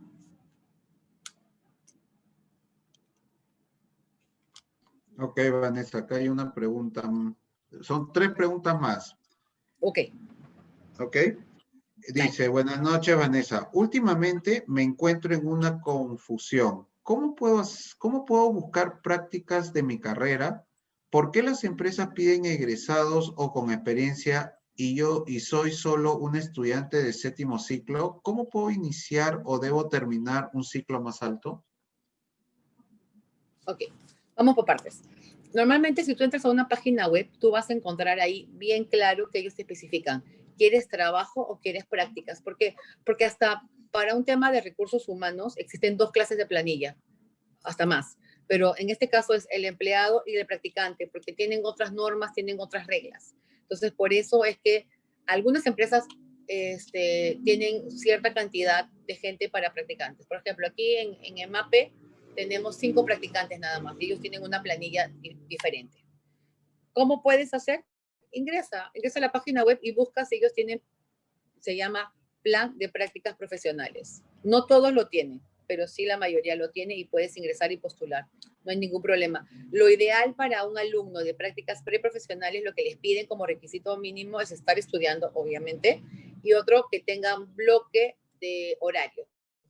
Ok, Vanessa, acá hay una pregunta. Son 3 preguntas más. Ok. Ok. Dice, buenas noches, Vanessa. Últimamente me encuentro en una confusión. ¿Cómo puedo buscar prácticas de mi carrera? ¿Por qué las empresas piden egresados o con experiencia y soy solo un estudiante de 7º ciclo? ¿Cómo puedo iniciar o debo terminar un ciclo más alto? Ok, vamos por partes. Normalmente, si tú entras a una página web, tú vas a encontrar ahí bien claro que ellos te especifican, ¿quieres trabajo o quieres prácticas? ¿Por qué? Porque hasta para un tema de recursos humanos existen 2 clases de planilla, hasta más. Pero en este caso es el empleado y el practicante, porque tienen otras normas, tienen otras reglas. Entonces, por eso es que algunas empresas tienen cierta cantidad de gente para practicantes. Por ejemplo, aquí en EMAPE tenemos 5 practicantes nada más. Ellos tienen una planilla diferente. ¿Cómo puedes hacer? Ingresa a la página web y buscas. Ellos tienen, se llama Plan de Prácticas Profesionales. No todos lo tienen, pero sí la mayoría lo tiene y puedes ingresar y postular. No hay ningún problema. Lo ideal para un alumno de prácticas preprofesionales, lo que les piden como requisito mínimo es estar estudiando, obviamente, y otro que tengan bloque de horario,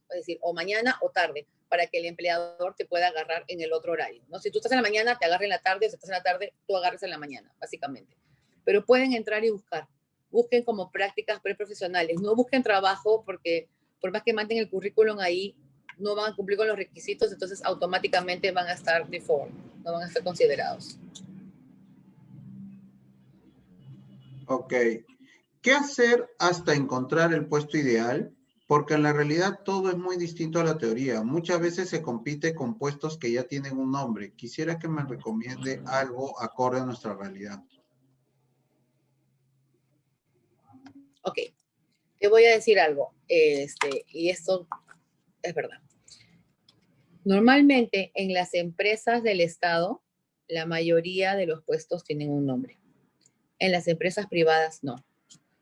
es decir, o mañana o tarde, para que el empleador te pueda agarrar en el otro horario, ¿no? Si tú estás en la mañana, te agarre en la tarde, si estás en la tarde, tú agarres en la mañana, básicamente. Pero pueden entrar y buscar. Busquen como prácticas preprofesionales, no busquen trabajo porque por más que manden el currículum ahí, no van a cumplir con los requisitos, entonces automáticamente van a estar default, no van a ser considerados. Ok. ¿Qué hacer hasta encontrar el puesto ideal? Porque en la realidad todo es muy distinto a la teoría. Muchas veces se compite con puestos que ya tienen un nombre. Quisiera que me recomiende algo acorde a nuestra realidad. Ok, te voy a decir algo, y esto es verdad. Normalmente en las empresas del Estado, la mayoría de los puestos tienen un nombre. En las empresas privadas no.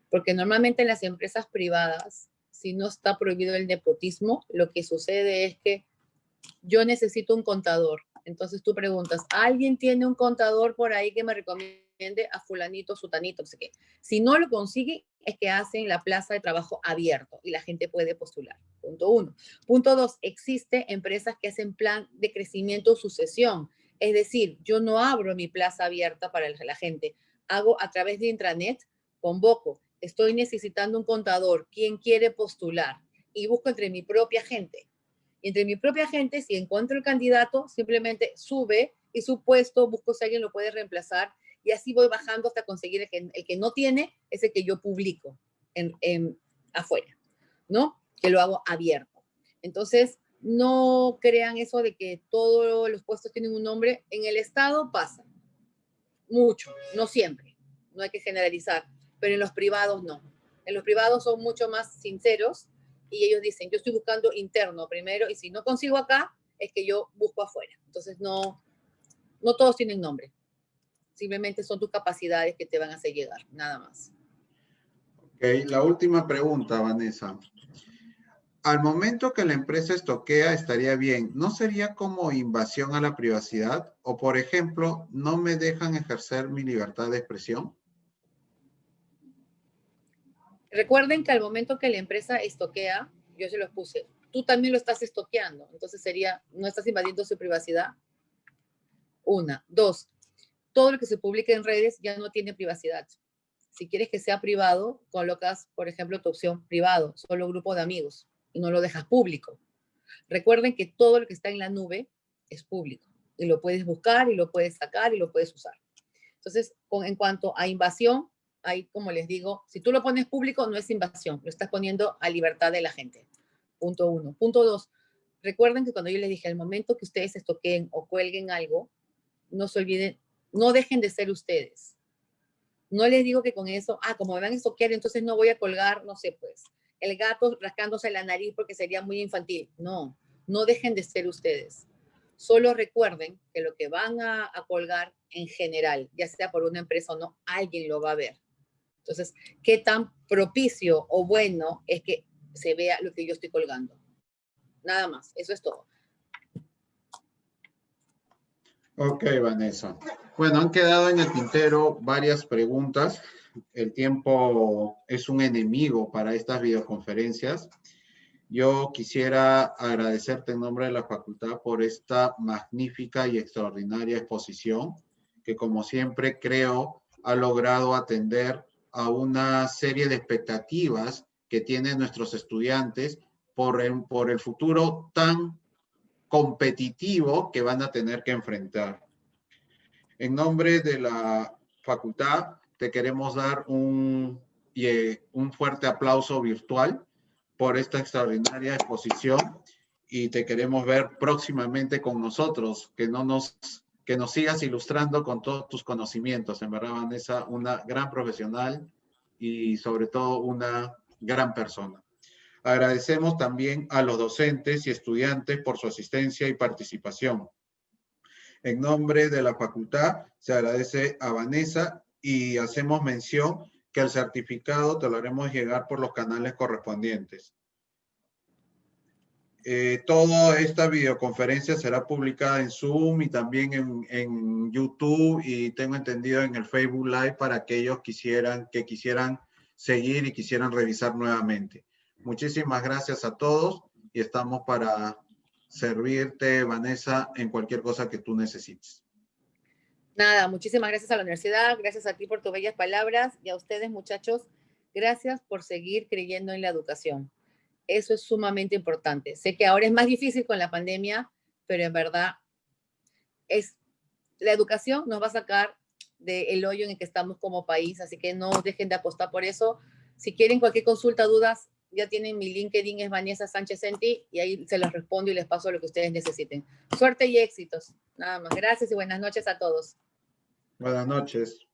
Porque normalmente en las empresas privadas, si no está prohibido el nepotismo, lo que sucede es que yo necesito un contador. Entonces tú preguntas, ¿alguien tiene un contador por ahí que me recomiende a fulanito, sutanito, no sé qué? Si no lo consigue, es que hacen la plaza de trabajo abierto y la gente puede postular. Punto 1. Punto 2, existe empresas que hacen plan de crecimiento o sucesión. Es decir, yo no abro mi plaza abierta para la gente. Hago a través de intranet, convoco, estoy necesitando un contador, ¿quién quiere postular? Y busco entre mi propia gente. Y entre mi propia gente, si encuentro el candidato, simplemente sube y su puesto, busco si alguien lo puede reemplazar y así voy bajando hasta conseguir el que no tiene, es el que yo publico afuera, ¿no? Que lo hago abierto. Entonces, no crean eso de que todos los puestos tienen un nombre. En el Estado pasa mucho, no siempre, no hay que generalizar, pero en los privados no. En los privados son mucho más sinceros y ellos dicen, yo estoy buscando interno primero y si no consigo acá, es que yo busco afuera. Entonces, no todos tienen nombre. Simplemente son tus capacidades que te van a hacer llegar, nada más. Ok, la última pregunta, Vanessa. al momento que la empresa estoquea estaría bien. ¿No sería como invasión a la privacidad? O, por ejemplo, ¿no me dejan ejercer mi libertad de expresión? Recuerden que al momento que la empresa estoquea, yo se los puse, tú también lo estás estoqueando. Entonces sería, no estás invadiendo su privacidad. Una. Dos, todo lo que se publica en redes ya no tiene privacidad. Si quieres que sea privado, colocas, por ejemplo, tu opción privado, solo grupo de amigos, y no lo dejas público. Recuerden que todo lo que está en la nube es público, y lo puedes buscar, y lo puedes sacar, y lo puedes usar. Entonces, en cuanto a invasión, ahí, como les digo, si tú lo pones público, no es invasión, lo estás poniendo a libertad de la gente. Punto uno. Punto dos, recuerden que cuando yo les dije, al momento que ustedes estoqueen o cuelguen algo, no se olviden, no dejen de ser ustedes. No les digo que con eso, como me van a estoquear, entonces no voy a colgar, no sé, pues, el gato rascándose la nariz porque sería muy infantil. No, no dejen de ser ustedes. Solo recuerden que lo que van a colgar en general, ya sea por una empresa o no, alguien lo va a ver. Entonces, ¿qué tan propicio o bueno es que se vea lo que yo estoy colgando? Nada más, eso es todo. Ok, Vanessa. Bueno, han quedado en el tintero varias preguntas. El tiempo es un enemigo para estas videoconferencias. Yo quisiera agradecerte en nombre de la facultad por esta magnífica y extraordinaria exposición, que como siempre creo ha logrado atender a una serie de expectativas que tienen nuestros estudiantes por el futuro tan competitivo que van a tener que enfrentar. En nombre de la facultad, te queremos dar un fuerte aplauso virtual por esta extraordinaria exposición y te queremos ver próximamente con nosotros, que nos sigas ilustrando con todos tus conocimientos. En verdad, Vanessa, una gran profesional y sobre todo una gran persona. Agradecemos también a los docentes y estudiantes por su asistencia y participación. En nombre de la facultad, se agradece a Vanessa y hacemos mención que el certificado te lo haremos llegar por los canales correspondientes. Toda esta videoconferencia será publicada en Zoom y también en YouTube y tengo entendido en el Facebook Live para aquellos que quisieran seguir y quisieran revisar nuevamente. Muchísimas gracias a todos y estamos para servirte, Vanessa, en cualquier cosa que tú necesites. Nada, muchísimas gracias a la universidad, gracias a ti por tus bellas palabras y a ustedes, muchachos, gracias por seguir creyendo en la educación. Eso es sumamente importante. Sé que ahora es más difícil con la pandemia, pero en verdad la educación nos va a sacar del hoyo en el que estamos como país, así que no dejen de apostar por eso. Si quieren cualquier consulta, dudas, ya tienen mi LinkedIn, es Vanessa Sánchez Senti, y ahí se los respondo y les paso lo que ustedes necesiten. Suerte y éxitos. Nada más. Gracias y buenas noches a todos. Buenas noches.